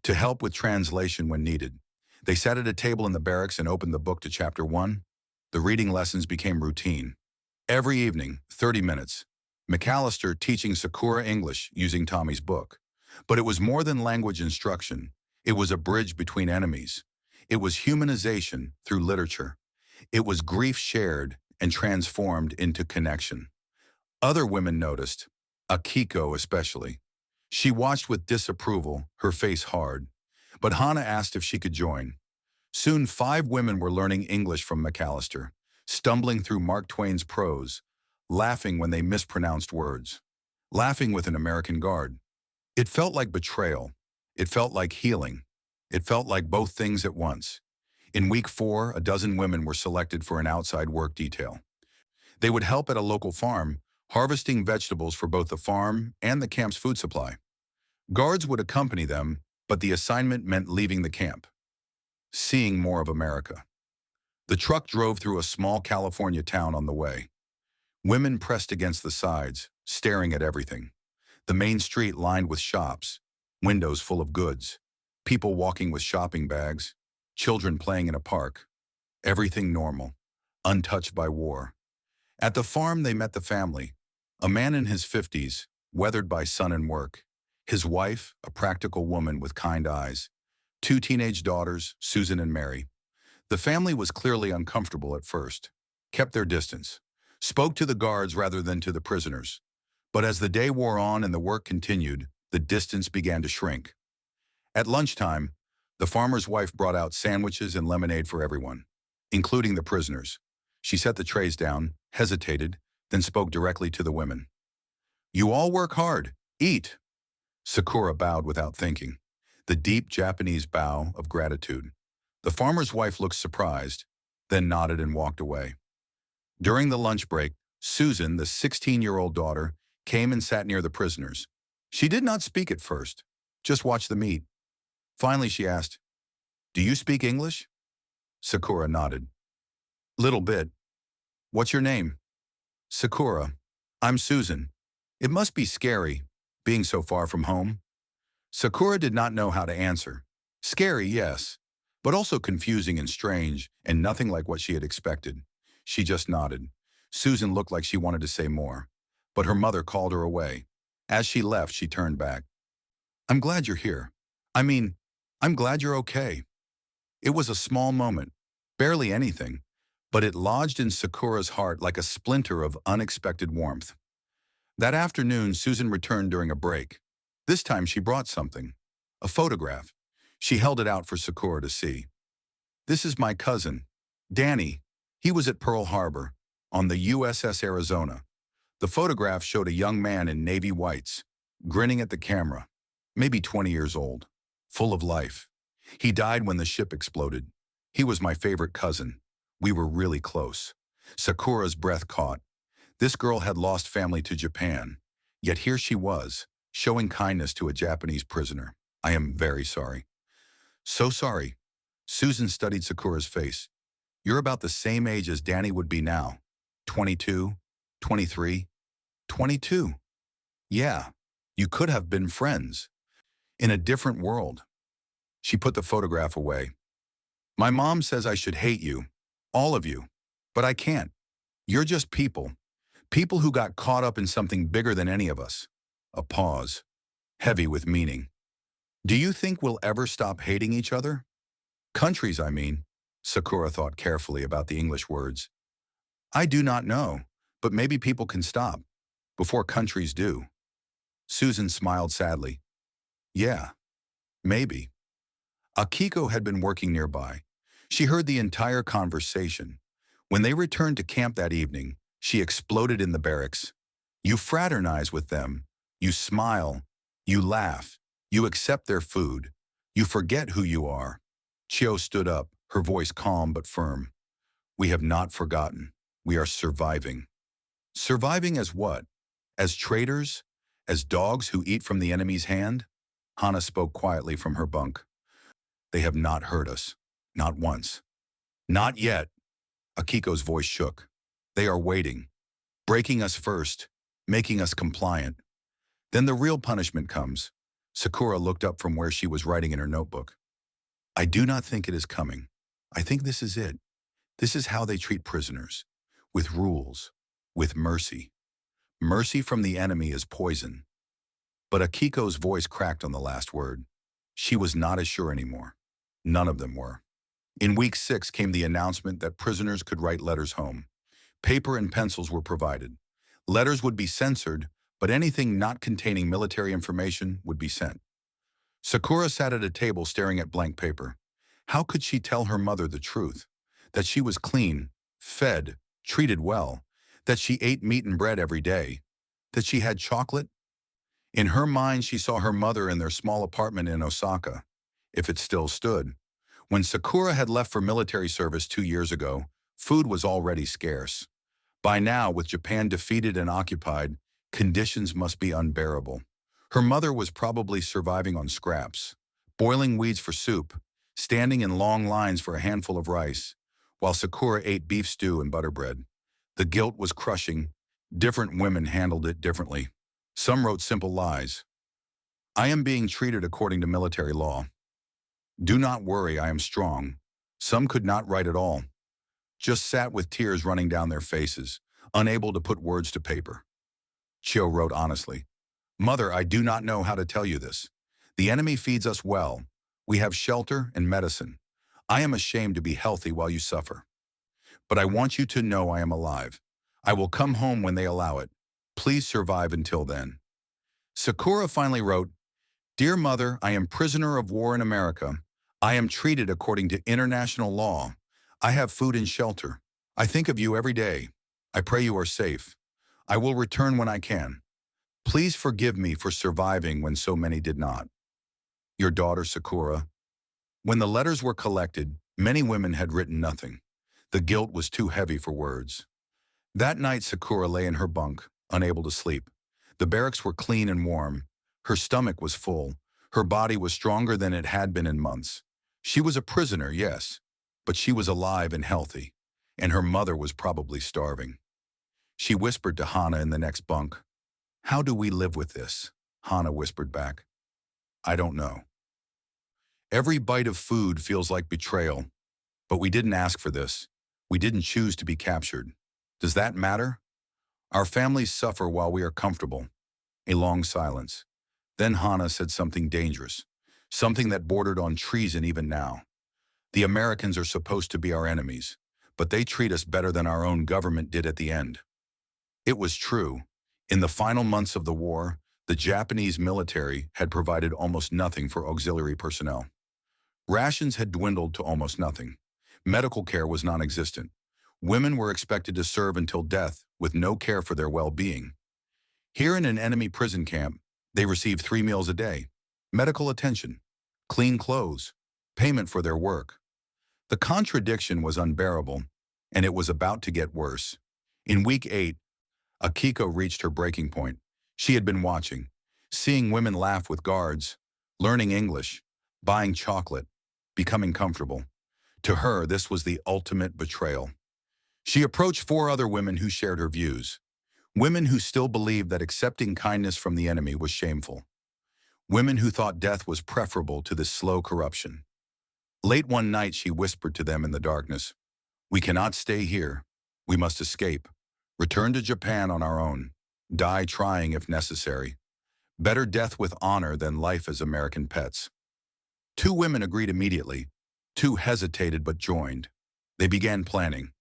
to help with translation when needed. They sat at a table in the barracks and opened the book to chapter 1. The reading lessons became routine. Every evening, 30 minutes, McAllister teaching Sakura English using Tommy's book. But it was more than language instruction. It was a bridge between enemies. It was humanization through literature. It was grief shared and transformed into connection. Other women noticed, Akiko especially. She watched with disapproval, her face hard. But Hana asked if she could join. Soon 5 women were learning English from McAllister, stumbling through Mark Twain's prose, laughing when they mispronounced words, laughing with an American guard. It felt like betrayal. It felt like healing. It felt like both things at once. In week 4, a dozen women were selected for an outside work detail. They would help at a local farm, harvesting vegetables for both the farm and the camp's food supply. Guards would accompany them, but the assignment meant leaving the camp, seeing more of America. The truck drove through a small California town on the way. Women pressed against the sides, staring at everything. The main street lined with shops, windows full of goods, people walking with shopping bags, children playing in a park. Everything normal, untouched by war. At the farm they met the family, a man in his 50s, weathered by sun and work. His wife, a practical woman with kind eyes. 2 teenage daughters, Susan and Mary. The family was clearly uncomfortable at first, kept their distance, spoke to the guards rather than to the prisoners. But as the day wore on and the work continued, the distance began to shrink. At lunchtime, the farmer's wife brought out sandwiches and lemonade for everyone, including the prisoners. She set the trays down, hesitated, then spoke directly to the women. "You all work hard. Eat." Sakura bowed without thinking, the deep Japanese bow of gratitude. The farmer's wife looked surprised, then nodded and walked away. During the lunch break, Susan, the 16-year-old daughter, came and sat near the prisoners. She did not speak at first, just watched the meat. Finally, she asked, "Do you speak English?" Sakura nodded. "Little bit. What's your name?" "Sakura. I'm Susan. It must be scary, being so far from home." Sakura did not know how to answer. Scary, yes, but also confusing and strange, and nothing like what she had expected. She just nodded. Susan looked like she wanted to say more, but her mother called her away. As she left, she turned back. "I'm glad you're here. I mean, I'm glad you're okay." It was a small moment, barely anything, but it lodged in Sakura's heart like a splinter of unexpected warmth. That afternoon, Susan returned during a break. This time she brought something, a photograph. She held it out for Sakura to see. "This is my cousin, Danny. He was at Pearl Harbor, on the USS Arizona." The photograph showed a young man in navy whites, grinning at the camera, maybe 20 years old, full of life. "He died when the ship exploded. He was my favorite cousin. We were really close." Sakura's breath caught. This girl had lost family to Japan, yet here she was, showing kindness to a Japanese prisoner. "I am very sorry." "So sorry." Susan studied Sakura's face. "You're about the same age as Danny would be now. 22, 23, 22. Yeah, you could have been friends. In a different world." She put the photograph away. "My mom says I should hate you, all of you, but I can't. You're just people. People who got caught up in something bigger than any of us." A pause, heavy with meaning. "Do you think we'll ever stop hating each other?" "Countries, I mean." Sakura thought carefully about the English words. "I do not know, but maybe people can stop, before countries do." Susan smiled sadly. "Yeah, maybe." Akiko had been working nearby. She heard the entire conversation. When they returned to camp that evening, she exploded in the barracks. "You fraternize with them. You smile. You laugh. You accept their food. You forget who you are." Chio stood up, her voice calm but firm. "We have not forgotten. We are surviving." "Surviving as what? As traitors? As dogs who eat from the enemy's hand?" Hana spoke quietly from her bunk. "They have not hurt us. Not once." "Not yet." Akiko's voice shook. "They are waiting. Breaking us first. Making us compliant. Then the real punishment comes." Sakura looked up from where she was writing in her notebook. "I do not think it is coming. I think this is it. This is how they treat prisoners. With rules. With mercy. Mercy from the enemy is poison." But Akiko's voice cracked on the last word. She was not as sure anymore. None of them were. In week 6 came the announcement that prisoners could write letters home. Paper and pencils were provided. Letters would be censored, but anything not containing military information would be sent. Sakura sat at a table staring at blank paper. How could she tell her mother the truth? That she was clean, fed, treated well, that she ate meat and bread every day, that she had chocolate? In her mind, she saw her mother in their small apartment in Osaka, if it still stood. When Sakura had left for military service 2 years ago, food was already scarce. By now, with Japan defeated and occupied, conditions must be unbearable. Her mother was probably surviving on scraps, boiling weeds for soup, standing in long lines for a handful of rice, while Sakura ate beef stew and butter bread. The guilt was crushing. Different women handled it differently. Some wrote simple lies. "I am being treated according to military law. Do not worry, I am strong." Some could not write at all, just sat with tears running down their faces, unable to put words to paper. Chio wrote honestly, "Mother, I do not know how to tell you this. The enemy feeds us well. We have shelter and medicine. I am ashamed to be healthy while you suffer. But I want you to know I am alive. I will come home when they allow it. Please survive until then." Sakura finally wrote, Dear Mother, I am prisoner of war in America. I am treated according to international law. I have food and shelter. I think of you every day. I pray you are safe. I will return when I can. Please forgive me for surviving when so many did not. Your daughter, Sakura. When the letters were collected, many women had written nothing. The guilt was too heavy for words. That night, Sakura lay in her bunk, unable to sleep. The barracks were clean and warm. Her stomach was full. Her body was stronger than it had been in months. She was a prisoner, yes, but she was alive and healthy, and her mother was probably starving. She whispered to Hana in the next bunk. How do we live with this? Hana whispered back. I don't know. Every bite of food feels like betrayal, but we didn't ask for this. We didn't choose to be captured. Does that matter? Our families suffer while we are comfortable. A long silence. Then Hana said something dangerous, something that bordered on treason even now. The Americans are supposed to be our enemies, but they treat us better than our own government did at the end. It was true. In the final months of the war, the Japanese military had provided almost nothing for auxiliary personnel. Rations had dwindled to almost nothing. Medical care was non-existent. Women were expected to serve until death with no care for their well-being. Here in an enemy prison camp, they received 3 meals a day, medical attention, clean clothes, payment for their work. The contradiction was unbearable, and it was about to get worse. In week 8, Akiko reached her breaking point. She had been watching, seeing women laugh with guards, learning English, buying chocolate, becoming comfortable. To her, this was the ultimate betrayal. She approached 4 other women who shared her views. Women who still believed that accepting kindness from the enemy was shameful. Women who thought death was preferable to this slow corruption. Late one night, she whispered to them in the darkness, "We cannot stay here. We must escape. Return to Japan on our own. Die trying if necessary. Better death with honor than life as American pets." 2 women agreed immediately. 2 hesitated but joined. They began planning.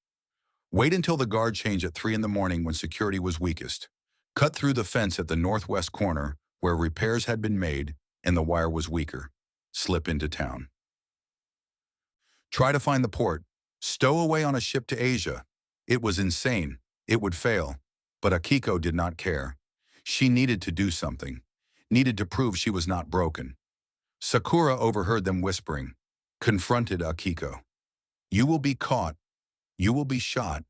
Wait until the guard change at 3 in the morning when security was weakest. Cut through the fence at the northwest corner where repairs had been made and the wire was weaker. Slip into town. Try to find the port. Stow away on a ship to Asia. It was insane. It would fail. But Akiko did not care. She needed to do something. Needed to prove she was not broken. Sakura overheard them whispering. Confronted Akiko. You will be caught. You will be shot.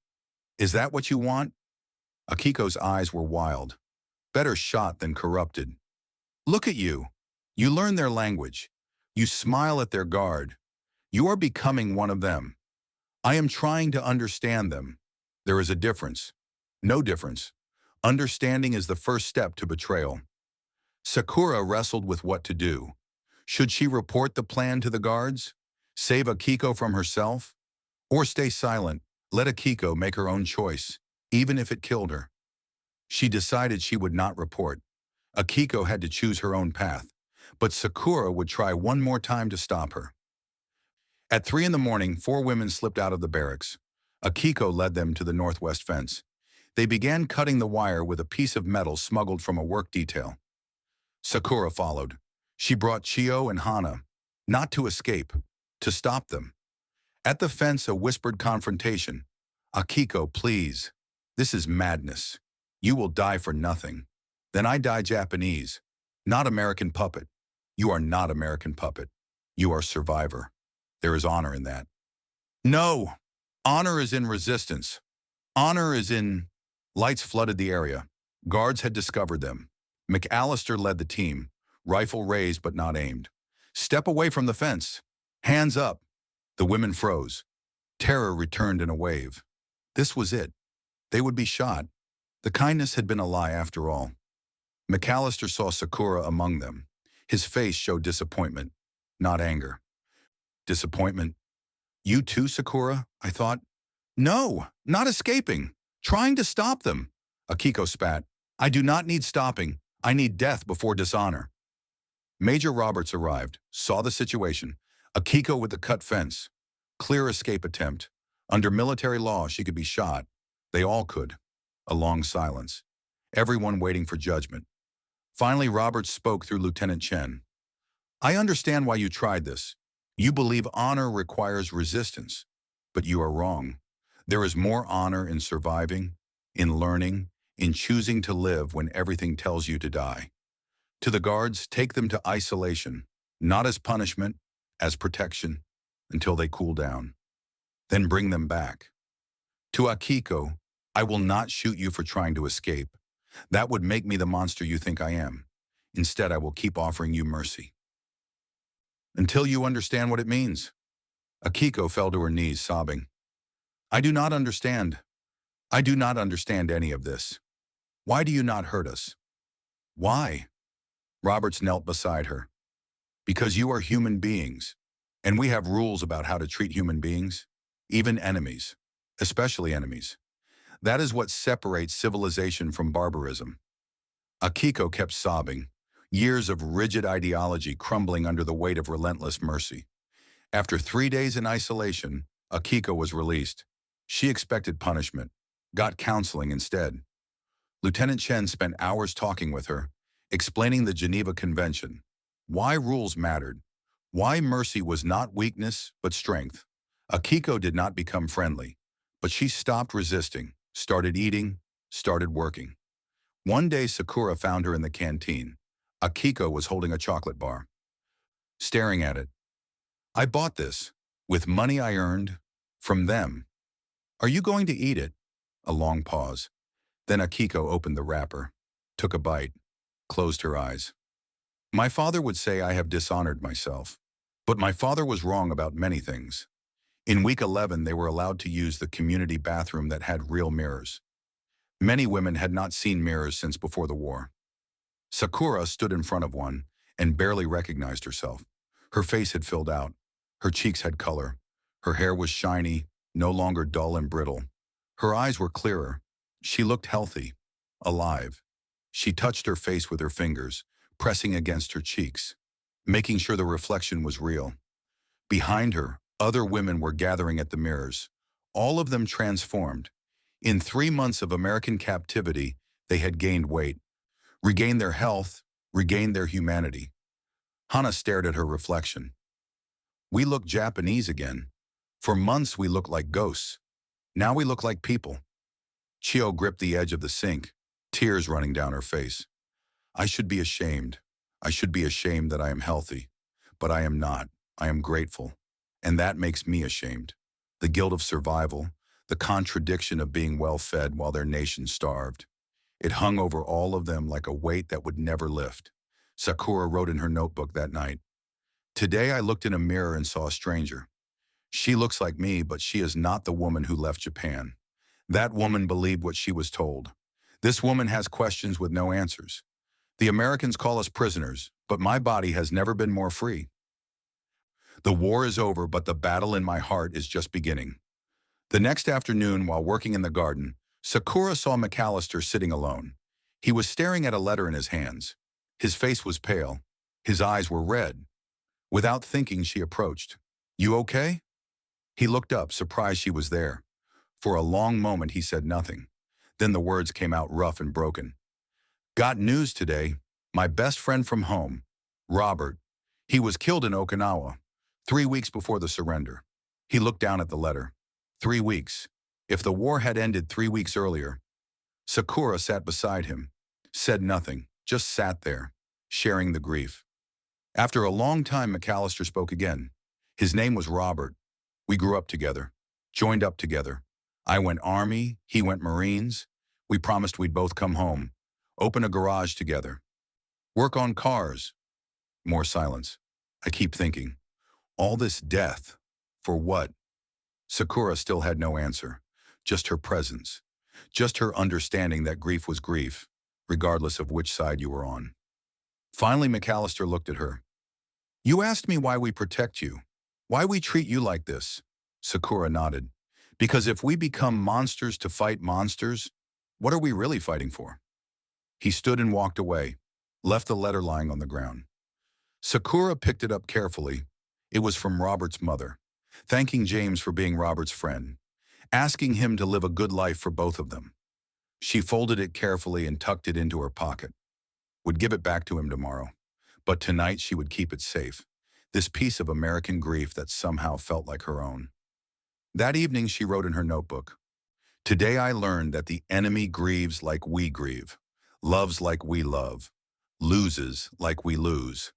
Is that what you want? Akiko's eyes were wild. Better shot than corrupted. Look at you. You learn their language. You smile at their guard. You are becoming one of them. I am trying to understand them. There is a difference. No difference. Understanding is the first step to betrayal. Sakura wrestled with what to do. Should she report the plan to the guards? Save Akiko from herself? Or stay silent, let Akiko make her own choice, even if it killed her? She decided she would not report. Akiko had to choose her own path, but Sakura would try one more time to stop her. At 3 in the morning, 4 women slipped out of the barracks. Akiko led them to the northwest fence. They began cutting the wire with a piece of metal smuggled from a work detail. Sakura followed. She brought Chio and Hana, not to escape, to stop them. At the fence, a whispered confrontation. Akiko, please. This is madness. You will die for nothing. Then I die Japanese. Not American puppet. You are not American puppet. You are survivor. There is honor in that. No! Honor is in resistance. Honor is in... Lights flooded the area. Guards had discovered them. McAllister led the team, rifle raised but not aimed. Step away from the fence. Hands up. The women froze. Terror returned in a wave. This was it. They would be shot. The kindness had been a lie after all. McAllister saw Sakura among them. His face showed disappointment, not anger. Disappointment. You too, Sakura? I thought. No, not escaping. Trying to stop them. Akiko spat. I do not need stopping. I need death before dishonor. Major Roberts arrived, saw the situation. Akiko with the cut fence. Clear escape attempt. Under military law, she could be shot. They all could. A long silence. Everyone waiting for judgment. Finally, Roberts spoke through Lieutenant Chen. I understand why you tried this. You believe honor requires resistance, but you are wrong. There is more honor in surviving, in learning, in choosing to live when everything tells you to die. To the guards, take them to isolation, not as punishment, as protection, until they cool down. Then bring them back. To Akiko, I will not shoot you for trying to escape. That would make me the monster you think I am. Instead, I will keep offering you mercy. Until you understand what it means. Akiko fell to her knees, sobbing. I do not understand. I do not understand any of this. Why do you not hurt us? Why? Roberts knelt beside her. Because you are human beings, and we have rules about how to treat human beings, even enemies, especially enemies. That is what separates civilization from barbarism. Akiko kept sobbing, years of rigid ideology crumbling under the weight of relentless mercy. After 3 days in isolation, Akiko was released. She expected punishment, got counseling instead. Lieutenant Chen spent hours talking with her, explaining the Geneva Convention, why rules mattered, why mercy was not weakness but strength. Akiko did not become friendly, but she stopped resisting, started eating, started working. One day Sakura found her in the canteen. Akiko was holding a chocolate bar. Staring at it. I bought this, with money I earned, from them. Are you going to eat it? A long pause. Then Akiko opened the wrapper, took a bite, closed her eyes. My father would say I have dishonored myself. But my father was wrong about many things. In week 11, they were allowed to use the community bathroom that had real mirrors. Many women had not seen mirrors since before the war. Sakura stood in front of one and barely recognized herself. Her face had filled out. Her cheeks had color. Her hair was shiny, no longer dull and brittle. Her eyes were clearer. She looked healthy, alive. She touched her face with her fingers, pressing against her cheeks, making sure the reflection was real. Behind her, other women were gathering at the mirrors, all of them transformed. In 3 months of American captivity, they had gained weight, regained their health, regained their humanity. Hana stared at her reflection. We look Japanese again. For months we looked like ghosts. Now we look like people. Chio gripped the edge of the sink, tears running down her face. I should be ashamed. I should be ashamed that I am healthy. But I am not. I am grateful. And that makes me ashamed. The guilt of survival, the contradiction of being well-fed while their nation starved. It hung over all of them like a weight that would never lift. Sakura wrote in her notebook that night. Today I looked in a mirror and saw a stranger. She looks like me, but she is not the woman who left Japan. That woman believed what she was told. This woman has questions with no answers. The Americans call us prisoners, but my body has never been more free. The war is over, but the battle in my heart is just beginning. The next afternoon, while working in the garden, Sakura saw McAllister sitting alone. He was staring at a letter in his hands. His face was pale. His eyes were red. Without thinking, she approached. You okay? He looked up, surprised she was there. For a long moment, he said nothing. Then the words came out rough and broken. Got news today. My best friend from home, Robert. He was killed in Okinawa, 3 weeks before the surrender. He looked down at the letter. 3 weeks. If the war had ended 3 weeks earlier. Sakura sat beside him, said nothing, just sat there, sharing the grief. After a long time, McAllister spoke again. His name was Robert. We grew up together, joined up together. I went Army, he went Marines. We promised we'd both come home, open a garage together, work on cars. More silence. I keep thinking, all this death, for what? Sakura still had no answer, just her presence, just her understanding that grief was grief, regardless of which side you were on. Finally, McAllister looked at her. You asked me why we protect you, why we treat you like this. Sakura nodded. Because if we become monsters to fight monsters, what are we really fighting for? He stood and walked away, left the letter lying on the ground. Sakura picked it up carefully. It was from Robert's mother, thanking James for being Robert's friend, asking him to live a good life for both of them. She folded it carefully and tucked it into her pocket. Would give it back to him tomorrow. But tonight she would keep it safe, this piece of American grief that somehow felt like her own. That evening she wrote in her notebook, "Today I learned that the enemy grieves like we grieve, loves like we love, loses like we lose.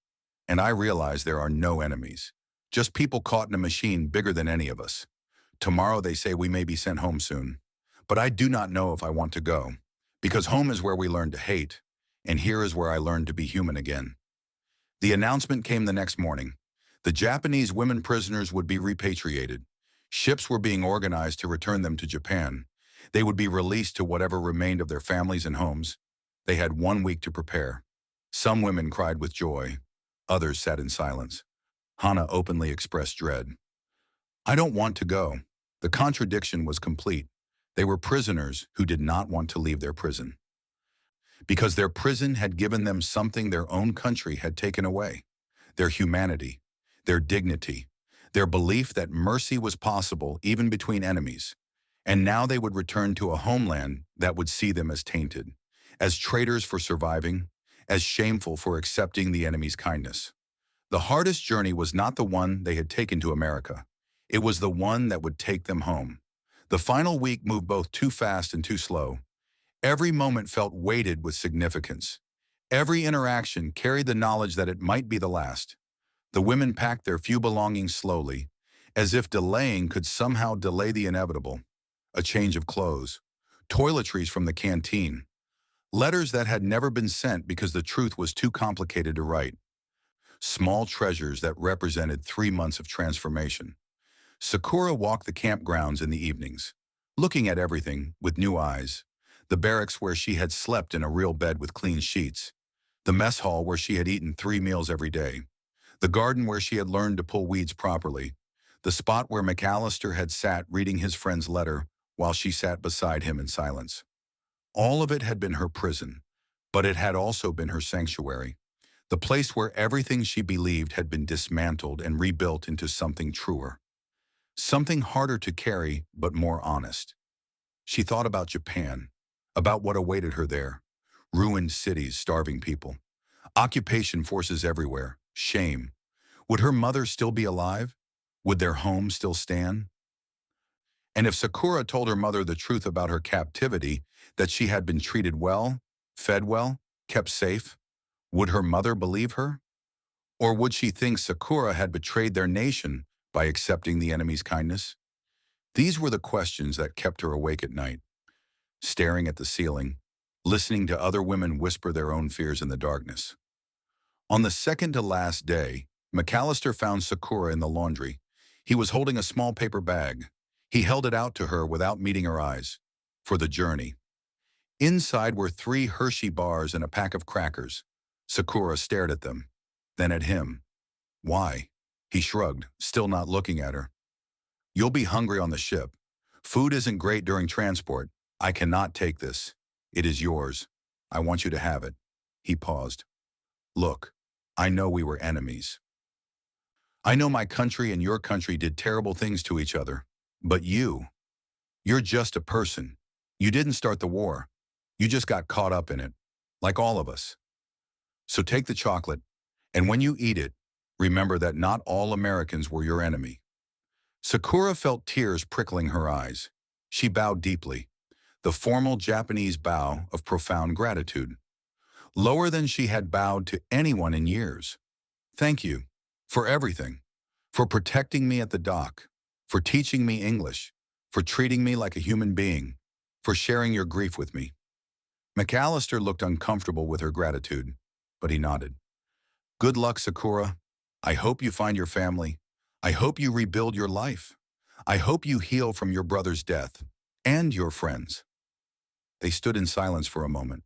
And I realize there are no enemies, just people caught in a machine bigger than any of us. Tomorrow they say we may be sent home soon. But I do not know if I want to go, because home is where we learn to hate, and here is where I learned to be human again." The announcement came the next morning. The Japanese women prisoners would be repatriated. Ships were being organized to return them to Japan. They would be released to whatever remained of their families and homes. They had 1 week to prepare. Some women cried with joy. Others sat in silence. Hana openly expressed dread. "I don't want to go." The contradiction was complete. They were prisoners who did not want to leave their prison, because their prison had given them something their own country had taken away: their humanity, their dignity, their belief that mercy was possible even between enemies. And now they would return to a homeland that would see them as tainted, as traitors for surviving, as shameful for accepting the enemy's kindness. The hardest journey was not the one they had taken to America. It was the one that would take them home. The final week moved both too fast and too slow. Every moment felt weighted with significance. Every interaction carried the knowledge that it might be the last. The women packed their few belongings slowly, as if delaying could somehow delay the inevitable. A change of clothes, toiletries from the canteen, letters that had never been sent because the truth was too complicated to write. Small treasures that represented 3 months of transformation. Sakura walked the campgrounds in the evenings, looking at everything with new eyes. The barracks where she had slept in a real bed with clean sheets. The mess hall where she had eaten 3 meals every day. The garden where she had learned to pull weeds properly. The spot where McAllister had sat reading his friend's letter while she sat beside him in silence. All of it had been her prison, but it had also been her sanctuary. The place where everything she believed had been dismantled and rebuilt into something truer. Something harder to carry, but more honest. She thought about Japan, about what awaited her there. Ruined cities, starving people. Occupation forces everywhere. Shame. Would her mother still be alive? Would their home still stand? And if Sakura told her mother the truth about her captivity, that she had been treated well, fed well, kept safe, would her mother believe her? Or would she think Sakura had betrayed their nation by accepting the enemy's kindness? These were the questions that kept her awake at night, staring at the ceiling, listening to other women whisper their own fears in the darkness. On the second to last day, McAllister found Sakura in the laundry. He was holding a small paper bag. He held it out to her without meeting her eyes. For the journey. Inside were 3 Hershey bars and a pack of crackers. Sakura stared at them, then at him. "Why?" He shrugged, still not looking at her. "You'll be hungry on the ship. Food isn't great during transport. I cannot take this. It is yours. I want you to have it." He paused. "Look, I know we were enemies. I know my country and your country did terrible things to each other. But you're just a person. You didn't start the war. You just got caught up in it, like all of us. So take the chocolate, and when you eat it, remember that not all Americans were your enemy." Sakura felt tears prickling her eyes. She bowed deeply, the formal Japanese bow of profound gratitude, lower than she had bowed to anyone in years. "Thank you for everything, for protecting me at the dock, for teaching me English, for treating me like a human being, for sharing your grief with me." McAllister looked uncomfortable with her gratitude, but he nodded. "Good luck, Sakura. I hope you find your family. I hope you rebuild your life. I hope you heal from your brother's death, and your friends." They stood in silence for a moment.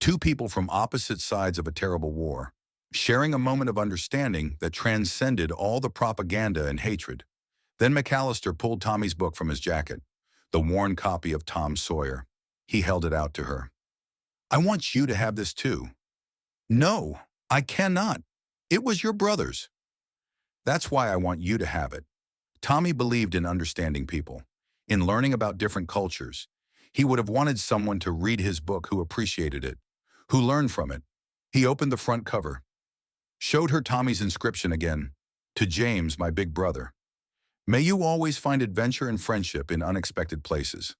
2 people from opposite sides of a terrible war, sharing a moment of understanding that transcended all the propaganda and hatred. Then McAllister pulled Tommy's book from his jacket, the worn copy of Tom Sawyer. He held it out to her. "I want you to have this too." "No, I cannot. It was your brother's." "That's why I want you to have it." Tommy believed in understanding people, in learning about different cultures. He would have wanted someone to read his book who appreciated it, who learned from it. He opened the front cover, showed her Tommy's inscription again, "To James, my big brother. May you always find adventure and friendship in unexpected places.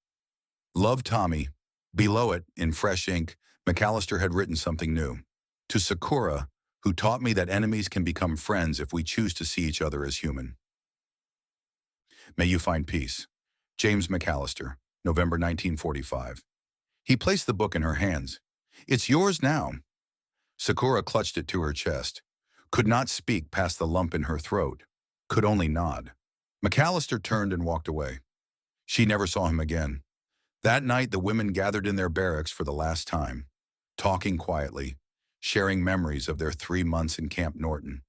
Love, Tommy." Below it, in fresh ink, McAllister had written something new. "To Sakura, who taught me that enemies can become friends if we choose to see each other as human. May you find peace. James McAllister, November 1945." He placed the book in her hands. "It's yours now." Sakura clutched it to her chest, could not speak past the lump in her throat, could only nod. McAllister turned and walked away. She never saw him again. That night, the women gathered in their barracks for the last time, talking quietly, sharing memories of their 3 months in Camp Norton.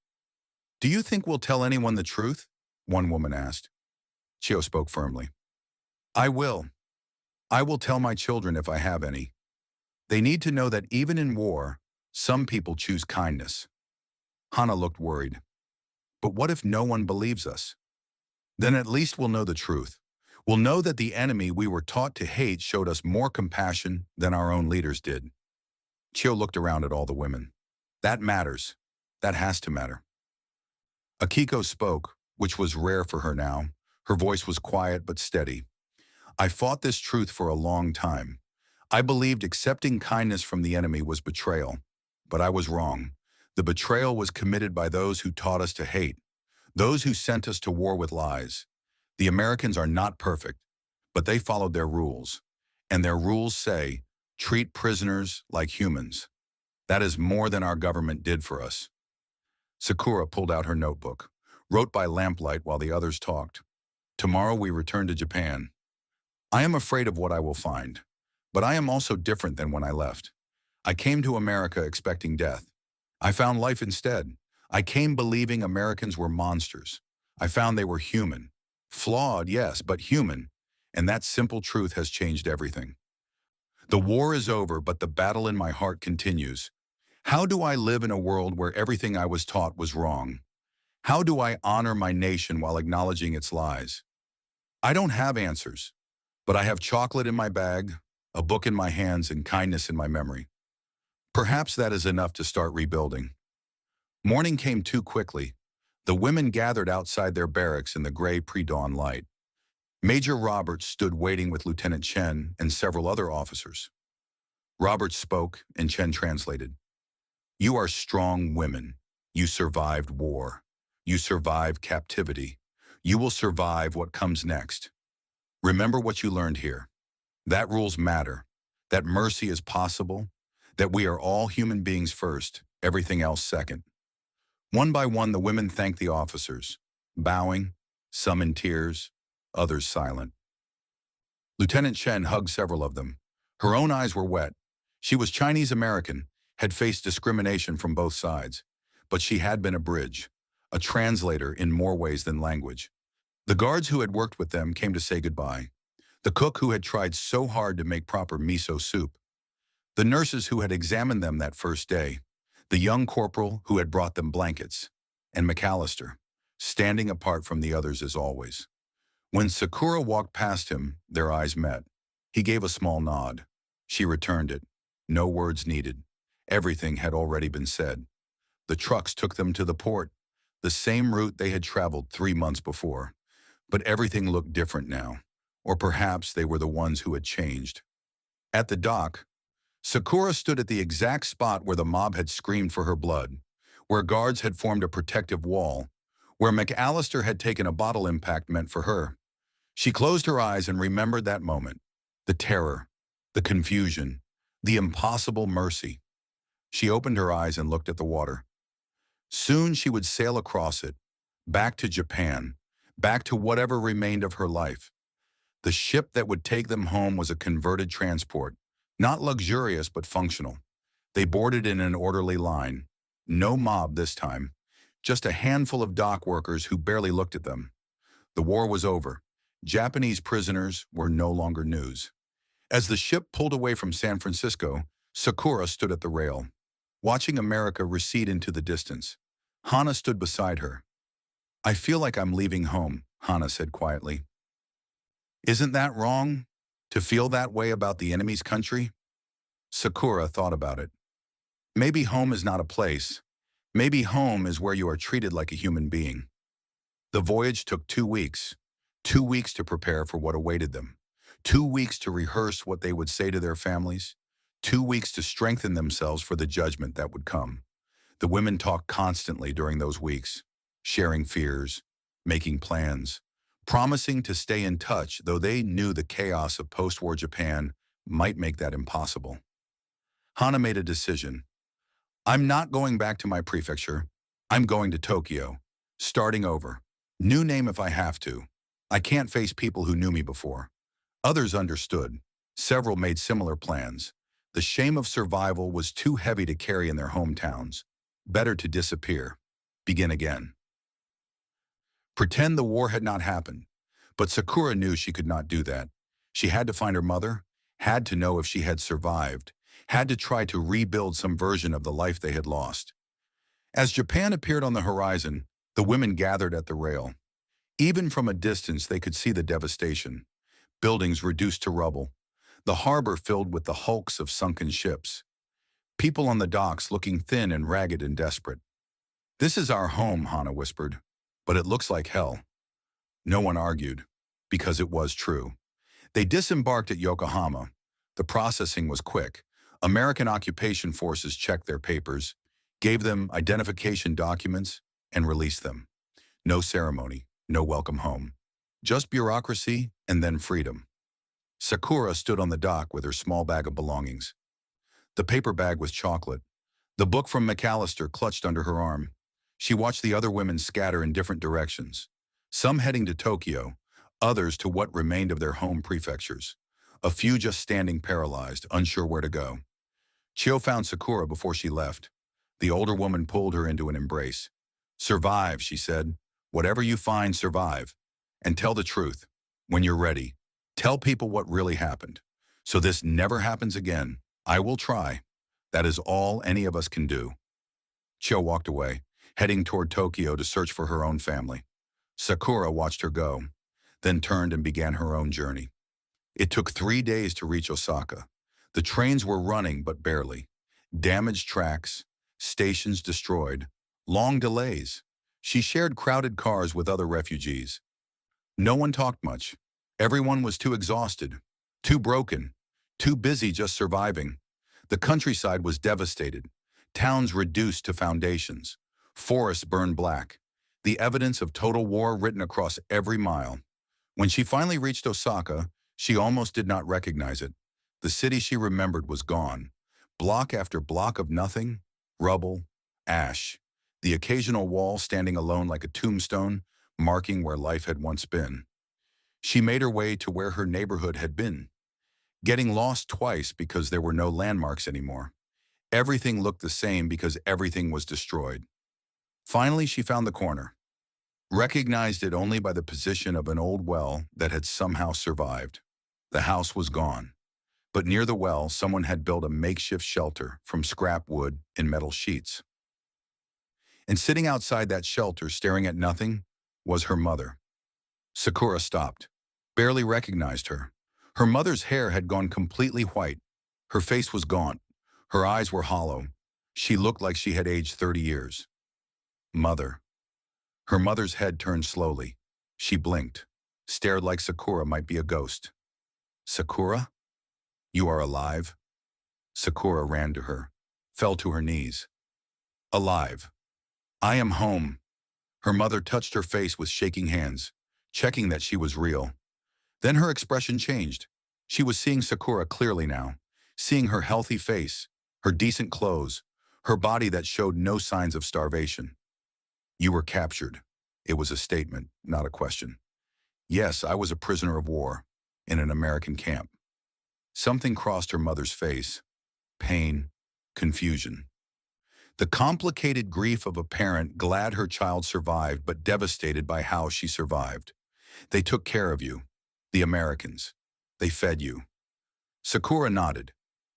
"Do you think we'll tell anyone the truth?" one woman asked. Chio spoke firmly. "I will. I will tell my children if I have any. They need to know that even in war, some people choose kindness." Hana looked worried. "But what if no one believes us? Then at least we'll know the truth. We'll know that the enemy we were taught to hate showed us more compassion than our own leaders did." Chio looked around at all the women. "That matters. That has to matter." Akiko spoke, which was rare for her now. Her voice was quiet but steady. "I fought this truth for a long time. I believed accepting kindness from the enemy was betrayal. But I was wrong. The betrayal was committed by those who taught us to hate, those who sent us to war with lies. The Americans are not perfect, but they followed their rules. And their rules say, treat prisoners like humans. That is more than our government did for us." Sakura pulled out her notebook, wrote by lamplight while the others talked. "Tomorrow we return to Japan. I am afraid of what I will find, but I am also different than when I left. I came to America expecting death. I found life instead. I came believing Americans were monsters. I found they were human. Flawed, yes, but human. And that simple truth has changed everything. The war is over, but the battle in my heart continues. How do I live in a world where everything I was taught was wrong? How do I honor my nation while acknowledging its lies? I don't have answers, but I have chocolate in my bag, a book in my hands, and kindness in my memory. Perhaps that is enough to start rebuilding." Morning came too quickly. The women gathered outside their barracks in the gray pre-dawn light. Major Roberts stood waiting with Lieutenant Chen and several other officers. Roberts spoke, and Chen translated. "You are strong women. You survived war. You survived captivity. You will survive what comes next. Remember what you learned here. That rules matter. That mercy is possible. That we are all human beings first, everything else second." One by one, the women thanked the officers, bowing, some in tears, others silent. Lieutenant Chen hugged several of them. Her own eyes were wet. She was Chinese-American, had faced discrimination from both sides, but she had been a bridge, a translator in more ways than language. The guards who had worked with them came to say goodbye. The cook who had tried so hard to make proper miso soup. The nurses who had examined them that first day. The young corporal who had brought them blankets. And McAllister, standing apart from the others as always. When Sakura walked past him, their eyes met. He gave a small nod. She returned it. No words needed. Everything had already been said. The trucks took them to the port, the same route they had traveled 3 months before. But everything looked different now. Or perhaps they were the ones who had changed. At the dock, Sakura stood at the exact spot where the mob had screamed for her blood, where guards had formed a protective wall, where McAllister had taken a bottle impact meant for her. She closed her eyes and remembered that moment, the terror, the confusion, the impossible mercy. She opened her eyes and looked at the water. Soon she would sail across it, back to Japan, back to whatever remained of her life. The ship that would take them home was a converted transport, not luxurious but functional. They boarded in an orderly line. No mob this time, just a handful of dock workers who barely looked at them. The war was over. Japanese prisoners were no longer news. As the ship pulled away from San Francisco, Sakura stood at the rail, watching America recede into the distance. Hana stood beside her. "I feel like I'm leaving home," Hana said quietly. "Isn't that wrong, to feel that way about the enemy's country?" Sakura thought about it. Maybe home is not a place. Maybe home is where you are treated like a human being. The voyage took 2 weeks. 2 weeks to prepare for what awaited them. 2 weeks to rehearse what they would say to their families. 2 weeks to strengthen themselves for the judgment that would come. The women talked constantly during those weeks, sharing fears, making plans, promising to stay in touch, though they knew the chaos of post-war Japan might make that impossible. Hana made a decision. I'm not going back to my prefecture. I'm going to Tokyo. Starting over. New name if I have to. I can't face people who knew me before. Others understood. Several made similar plans. The shame of survival was too heavy to carry in their hometowns. Better to disappear. Begin again. Pretend the war had not happened. But Sakura knew she could not do that. She had to find her mother, had to know if she had survived, had to try to rebuild some version of the life they had lost. As Japan appeared on the horizon, the women gathered at the rail. Even from a distance, they could see the devastation. Buildings reduced to rubble. The harbor filled with the hulks of sunken ships. People on the docks looking thin and ragged and desperate. This is our home, Hana whispered. But it looks like hell. No one argued, because it was true. They disembarked at Yokohama. The processing was quick. American occupation forces checked their papers, gave them identification documents, and released them. No ceremony, no welcome home. Just bureaucracy and then freedom. Sakura stood on the dock with her small bag of belongings. The paper bag was chocolate. The book from McAllister clutched under her arm. She watched the other women scatter in different directions, some heading to Tokyo, others to what remained of their home prefectures. A few just standing paralyzed, unsure where to go. Chio found Sakura before she left. The older woman pulled her into an embrace. Survive, she said. Whatever you find, survive. And tell the truth. When you're ready, tell people what really happened. So this never happens again. I will try. That is all any of us can do. Chio walked away, heading toward Tokyo to search for her own family. Sakura watched her go, then turned and began her own journey. It took 3 days to reach Osaka. The trains were running, but barely. Damaged tracks, stations destroyed, long delays. She shared crowded cars with other refugees. No one talked much. Everyone was too exhausted, too broken, too busy just surviving. The countryside was devastated. Towns reduced to foundations. Forests burned black. The evidence of total war written across every mile. When she finally reached Osaka, she almost did not recognize it. The city she remembered was gone. Block after block of nothing, rubble, ash. The occasional wall standing alone like a tombstone, marking where life had once been. She made her way to where her neighborhood had been, getting lost twice because there were no landmarks anymore. Everything looked the same because everything was destroyed. Finally, she found the corner, recognized it only by the position of an old well that had somehow survived. The house was gone, but near the well, someone had built a makeshift shelter from scrap wood and metal sheets. And sitting outside that shelter, staring at nothing, was her mother. Sakura stopped, barely recognized her. Her mother's hair had gone completely white. Her face was gaunt. Her eyes were hollow. She looked like she had aged 30 years. Mother. Her mother's head turned slowly. She blinked, stared like Sakura might be a ghost. Sakura? You are alive? Sakura ran to her, fell to her knees. Alive. I am home. Her mother touched her face with shaking hands, checking that she was real. Then her expression changed. She was seeing Sakura clearly now, seeing her healthy face, her decent clothes, her body that showed no signs of starvation. You were captured. It was a statement, not a question. Yes, I was a prisoner of war, in an American camp. Something crossed her mother's face. Pain, confusion. The complicated grief of a parent glad her child survived but devastated by how she survived. They took care of you, the Americans. They fed you. Sakura nodded,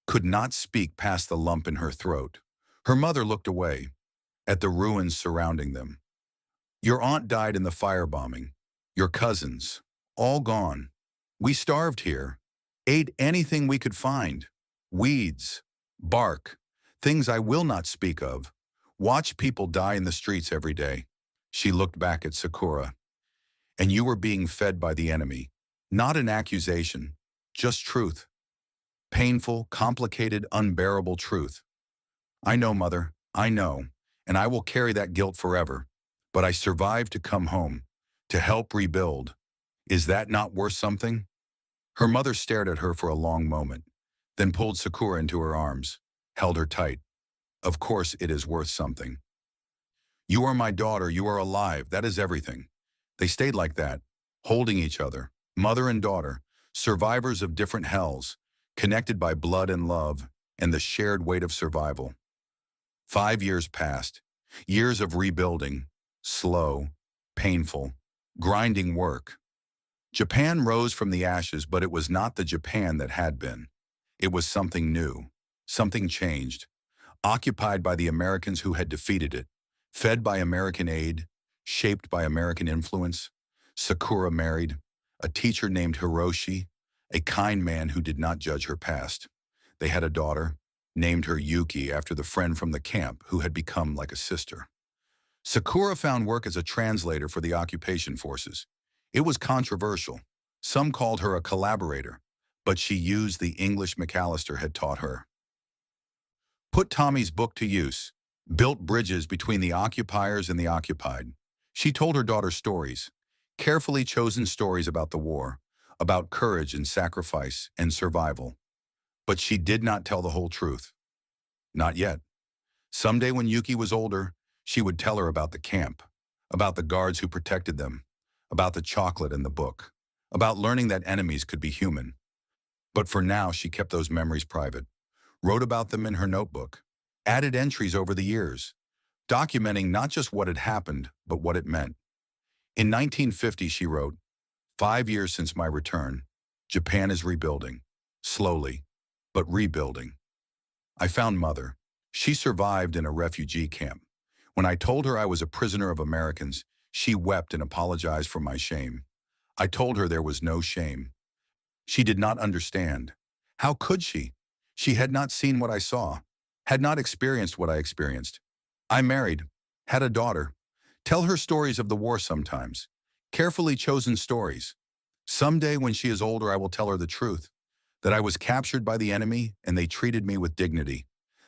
could not speak past the lump in her throat. Her mother looked away, at the ruins surrounding them. Your aunt died in the firebombing. Your cousins, all gone. We starved here, ate anything we could find. Weeds, bark. Things I will not speak of. Watch people die in the streets every day. She looked back at Sakura. And you were being fed by the enemy. Not an accusation, just truth. Painful, complicated, unbearable truth. I know, Mother, I know, and I will carry that guilt forever. But I survived to come home, to help rebuild. Is that not worth something? Her mother stared at her for a long moment, then pulled Sakura into her arms, held her tight. Of course it is worth something. You are my daughter, you are alive, that is everything. They stayed like that, holding each other, mother and daughter, survivors of different hells, connected by blood and love, and the shared weight of survival. 5 years passed, years of rebuilding, slow, painful, grinding work. Japan rose from the ashes, but it was not the Japan that had been. It was something new, something changed, occupied by the Americans who had defeated it, fed by American aid, shaped by American influence. Sakura married a teacher named Hiroshi, a kind man who did not judge her past. They had a daughter, named her Yuki after the friend from the camp who had become like a sister. Sakura found work as a translator for the occupation forces. It was controversial. Some called her a collaborator, but she used the English McAllister had taught her. Put Tommy's book to use, built bridges between the occupiers and the occupied. She told her daughter stories, carefully chosen stories about the war, about courage and sacrifice and survival. But she did not tell the whole truth. Not yet. Someday when Yuki was older, she would tell her about the camp, about the guards who protected them, about the chocolate and the book, about learning that enemies could be human. But for now, she kept those memories private, wrote about them in her notebook, added entries over the years, documenting not just what had happened, but what it meant. In 1950, she wrote, 5 years since my return, Japan is rebuilding, slowly, but rebuilding. I found Mother. She survived in a refugee camp. When I told her I was a prisoner of Americans, she wept and apologized for my shame. I told her there was no shame. She did not understand. How could she? She had not seen what I saw, had not experienced what I experienced. I married, had a daughter. Tell her stories of the war sometimes, carefully chosen stories. Someday when she is older, I will tell her the truth, that I was captured by the enemy and they treated me with dignity,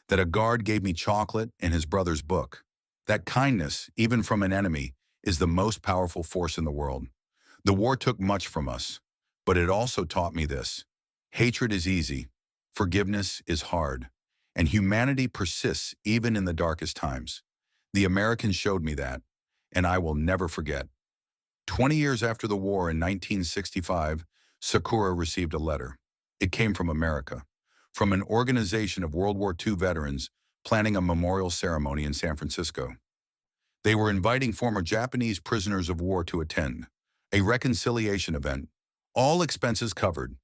that a guard gave me chocolate and his brother's book, that kindness, even from an enemy, is the most powerful force in the world. The war took much from us, but it also taught me this. Hatred is easy, forgiveness is hard, and humanity persists even in the darkest times. The Americans showed me that, and I will never forget. 20 years after the war in 1965, Sakura received a letter. It came from America, from an organization of World War II veterans planning a memorial ceremony in San Francisco. They were inviting former Japanese prisoners of war to attend, a reconciliation event, all expenses covered.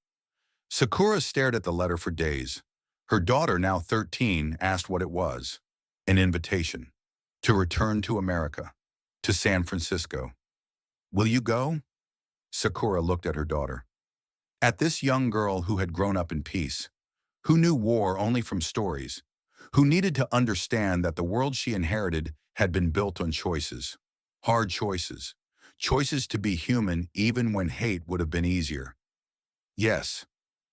Sakura stared at the letter for days. Her daughter, now 13, asked what it was. An invitation to return to America, to San Francisco. Will you go? Sakura looked at her daughter. At this young girl who had grown up in peace, who knew war only from stories, who needed to understand that the world she inherited had been built on choices, hard choices, choices to be human even when hate would have been easier. Yes,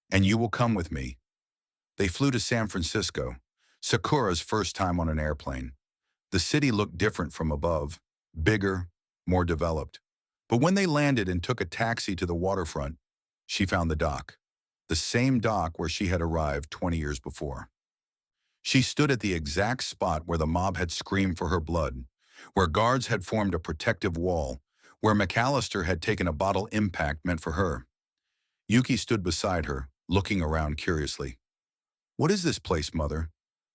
and you will come with me. They flew to San Francisco, Sakura's first time on an airplane. The city looked different from above, bigger, more developed. But when they landed and took a taxi to the waterfront, she found the dock, the same dock where she had arrived 20 years before. She stood at the exact spot where the mob had screamed for her blood, where guards had formed a protective wall, where McAllister had taken a bottle impact meant for her. Yuki stood beside her, looking around curiously. What is this place, Mother?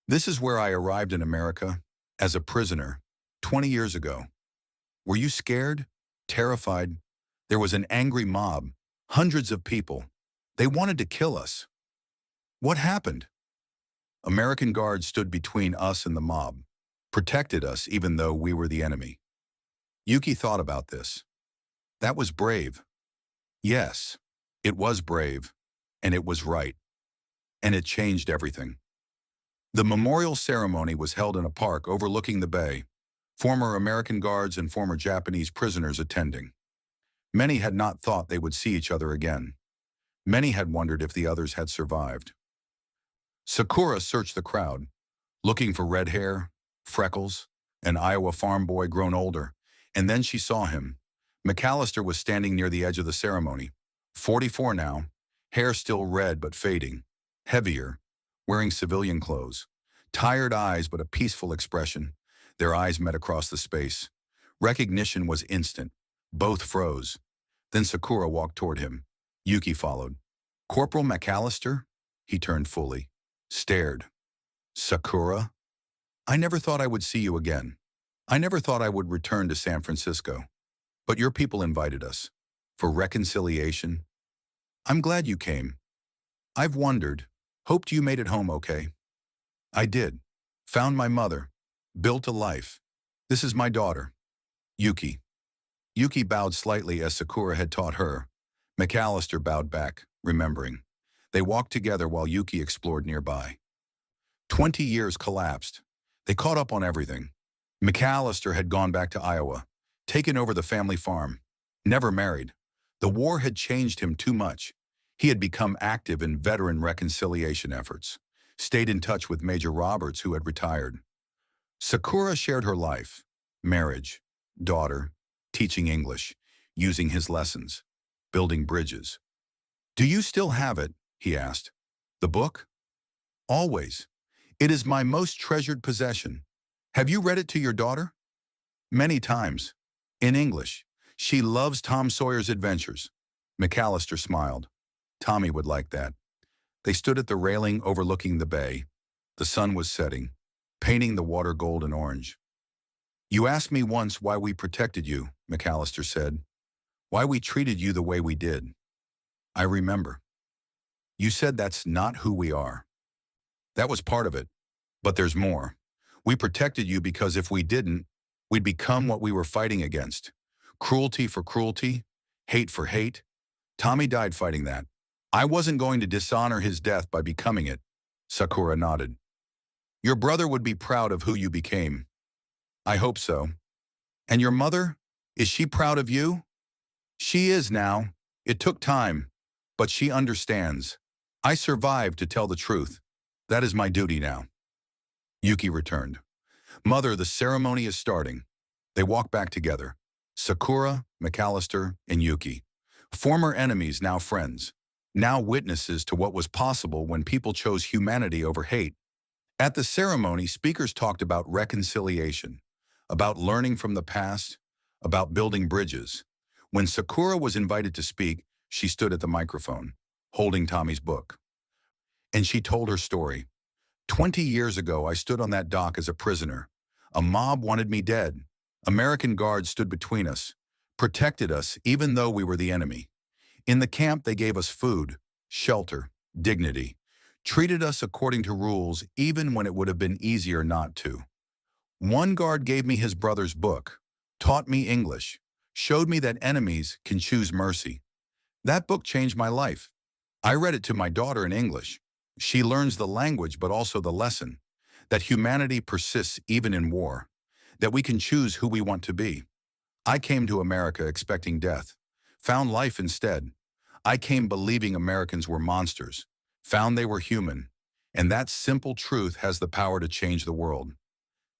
This is where I arrived in America, as a prisoner, 20 years ago. Were you scared? Terrified? There was an angry mob, hundreds of people. They wanted to kill us. What happened? American guards stood between us and the mob, protected us even though we were the enemy. Yuki thought about this. That was brave. Yes, it was brave, and it was right. And it changed everything. The memorial ceremony was held in a park overlooking the bay, former American guards and former Japanese prisoners attending. Many had not thought they would see each other again. Many had wondered if the others had survived. Sakura searched the crowd, looking for red hair, freckles, an Iowa farm boy grown older, and then she saw him. McAllister was standing near the edge of the ceremony, 44 now, hair still red but fading, heavier, wearing civilian clothes. Tired eyes but a peaceful expression. Their eyes met across the space. Recognition was instant. Both froze. Then Sakura walked toward him. Yuki followed. Corporal McAllister? He turned fully. Stared. Sakura? I never thought I would see you again. I never thought I would return to San Francisco. But your people invited us. For reconciliation. I'm glad you came. I've wondered. Hoped you made it home okay. I did. Found my mother. Built a life. This is my daughter. Yuki. Yuki bowed slightly as Sakura had taught her. McAllister bowed back, remembering. They walked together while Yuki explored nearby. 20 years collapsed. They caught up on everything. McAllister had gone back to Iowa, taken over the family farm, never married. The war had changed him too much. He had become active in veteran reconciliation efforts, stayed in touch with Major Roberts, who had retired. Sakura shared her life, marriage, daughter, teaching English, using his lessons, building bridges. Do you still have it? He asked. The book? Always. It is my most treasured possession. Have you read it to your daughter? Many times. In English. She loves Tom Sawyer's adventures. McAllister smiled. Tommy would like that. They stood at the railing overlooking the bay. The sun was setting, painting the water gold and orange. You asked me once why we protected you, McAllister said. Why we treated you the way we did. I remember. You said that's not who we are. That was part of it. But there's more. We protected you because if we didn't, we'd become what we were fighting against. Cruelty for cruelty, hate for hate. Tommy died fighting that. I wasn't going to dishonor his death by becoming it. Sakura nodded. Your brother would be proud of who you became. I hope so. And your mother? Is she proud of you? She is now. It took time, but she understands. I survived to tell the truth. That is my duty now. Yuki returned. Mother, the ceremony is starting. They walked back together. Sakura, McAllister, and Yuki. Former enemies, now friends. Now witnesses to what was possible when people chose humanity over hate. At the ceremony, speakers talked about reconciliation, about learning from the past, about building bridges. When Sakura was invited to speak, she stood at the microphone, holding Tommy's book. And she told her story. 20 years ago, I stood on that dock as a prisoner. A mob wanted me dead. American guards stood between us, protected us even though we were the enemy. In the camp, they gave us food, shelter, dignity, treated us according to rules even when it would have been easier not to. One guard gave me his brother's book, taught me English, showed me that enemies can choose mercy. That book changed my life. I read it to my daughter in English. She learns the language but also the lesson, that humanity persists even in war, that we can choose who we want to be. I came to America expecting death, found life instead. I came believing Americans were monsters, found they were human, and that simple truth has the power to change the world.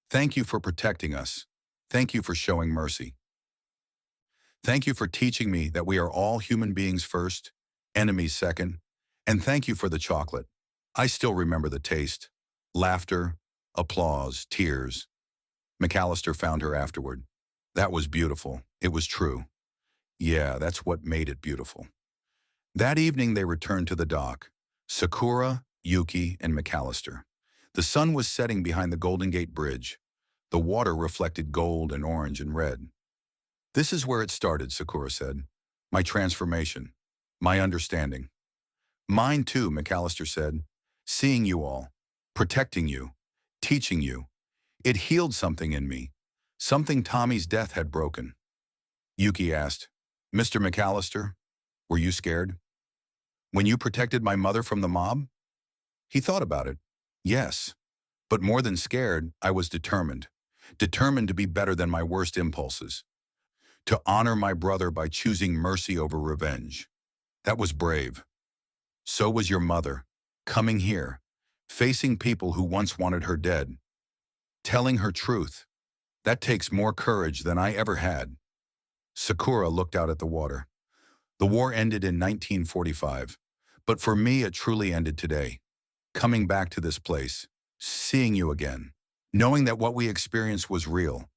Thank you for protecting us. Thank you for showing mercy. Thank you for teaching me that we are all human beings first, enemies second, and thank you for the chocolate. I still remember the taste. Laughter, applause, tears. McAllister found her afterward. That was beautiful. It was true. Yeah, that's what made it beautiful. That evening they returned to the dock. Sakura, Yuki, and McAllister. The sun was setting behind the Golden Gate Bridge. The water reflected gold and orange and red. This is where it started, Sakura said. My transformation. My understanding. Mine too, McAllister said. Seeing you all. Protecting you. Teaching you. It healed something in me. Something Tommy's death had broken. Yuki asked, Mr. McAllister, were you scared? When you protected my mother from the mob? He thought about it. Yes. But more than scared, I was determined. Determined to be better than my worst impulses. To honor my brother by choosing mercy over revenge. That was brave. So was your mother. Coming here. Facing people who once wanted her dead. Telling her truth. That takes more courage than I ever had. Sakura looked out at the water. The war ended in 1945. But for me, it truly ended today. Coming back to this place. Seeing you again. Knowing that what we experienced was real.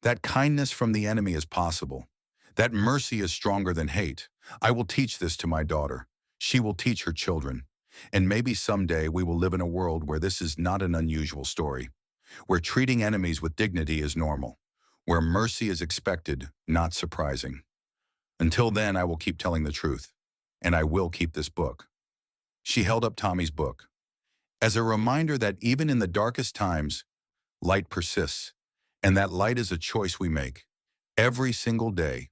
That kindness from the enemy is possible. That mercy is stronger than hate. I will teach this to my daughter. She will teach her children. And maybe someday we will live in a world where this is not an unusual story. Where treating enemies with dignity is normal. Where mercy is expected, not surprising. Until then, I will keep telling the truth. And I will keep this book. She held up Tommy's book. As a reminder that even in the darkest times, light persists. And that light is a choice we make. Every single day.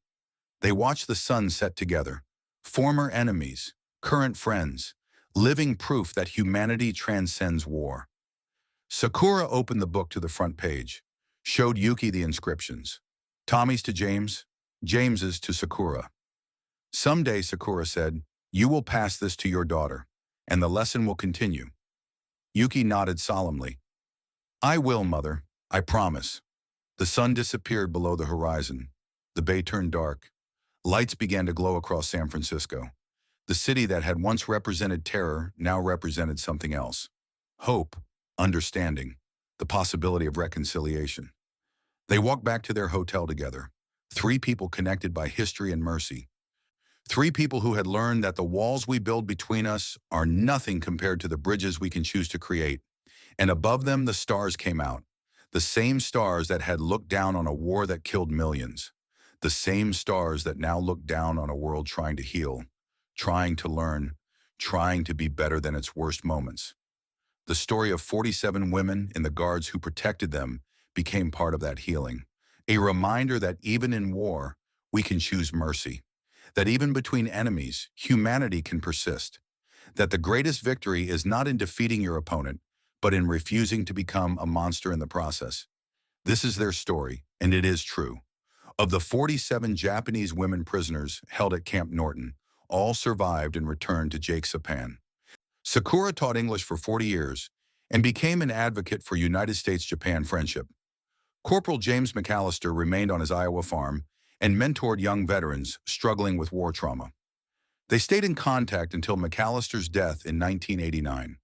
They watch the sun set together. Former enemies, current friends, living proof that humanity transcends war. Sakura opened the book to the front page, showed Yuki the inscriptions. Tommy's to James, James's to Sakura. Someday, Sakura said, you will pass this to your daughter, and the lesson will continue. Yuki nodded solemnly. I will, Mother, I promise. The sun disappeared below the horizon. The bay turned dark. Lights began to glow across San Francisco. The city that had once represented terror now represented something else. Hope, understanding, the possibility of reconciliation. They walked back to their hotel together. 3 people connected by history and mercy. 3 people who had learned that the walls we build between us are nothing compared to the bridges we can choose to create. And above them, the stars came out. The same stars that had looked down on a war that killed millions. The same stars that now look down on a world trying to heal, trying to learn, trying to be better than its worst moments. The story of 47 women and the guards who protected them became part of that healing. A reminder that even in war, we can choose mercy. That even between enemies, humanity can persist. That the greatest victory is not in defeating your opponent, but in refusing to become a monster in the process. This is their story, and it is true. Of the 47 Japanese women prisoners held at Camp Norton, all survived and returned to Japan. Sakura taught English for 40 years and became an advocate for United States-Japan friendship. Corporal James McAllister remained on his Iowa farm and mentored young veterans struggling with war trauma. They stayed in contact until McAllister's death in 1989.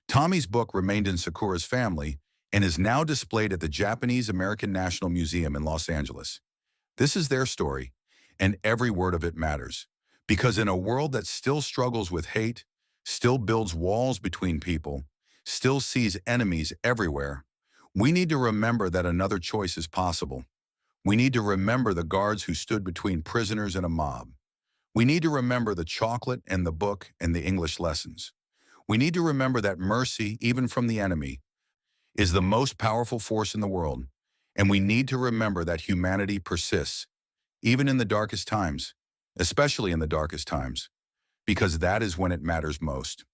Tommy's book remained in Sakura's family and is now displayed at the Japanese American National Museum in Los Angeles. This is their story, and every word of it matters. Because in a world that still struggles with hate, still builds walls between people, still sees enemies everywhere, we need to remember that another choice is possible. We need to remember the guards who stood between prisoners and a mob. We need to remember the chocolate and the book and the English lessons. We need to remember that mercy, even from the enemy, is the most powerful force in the world. And we need to remember that humanity persists, even in the darkest times, especially in the darkest times, because that is when it matters most.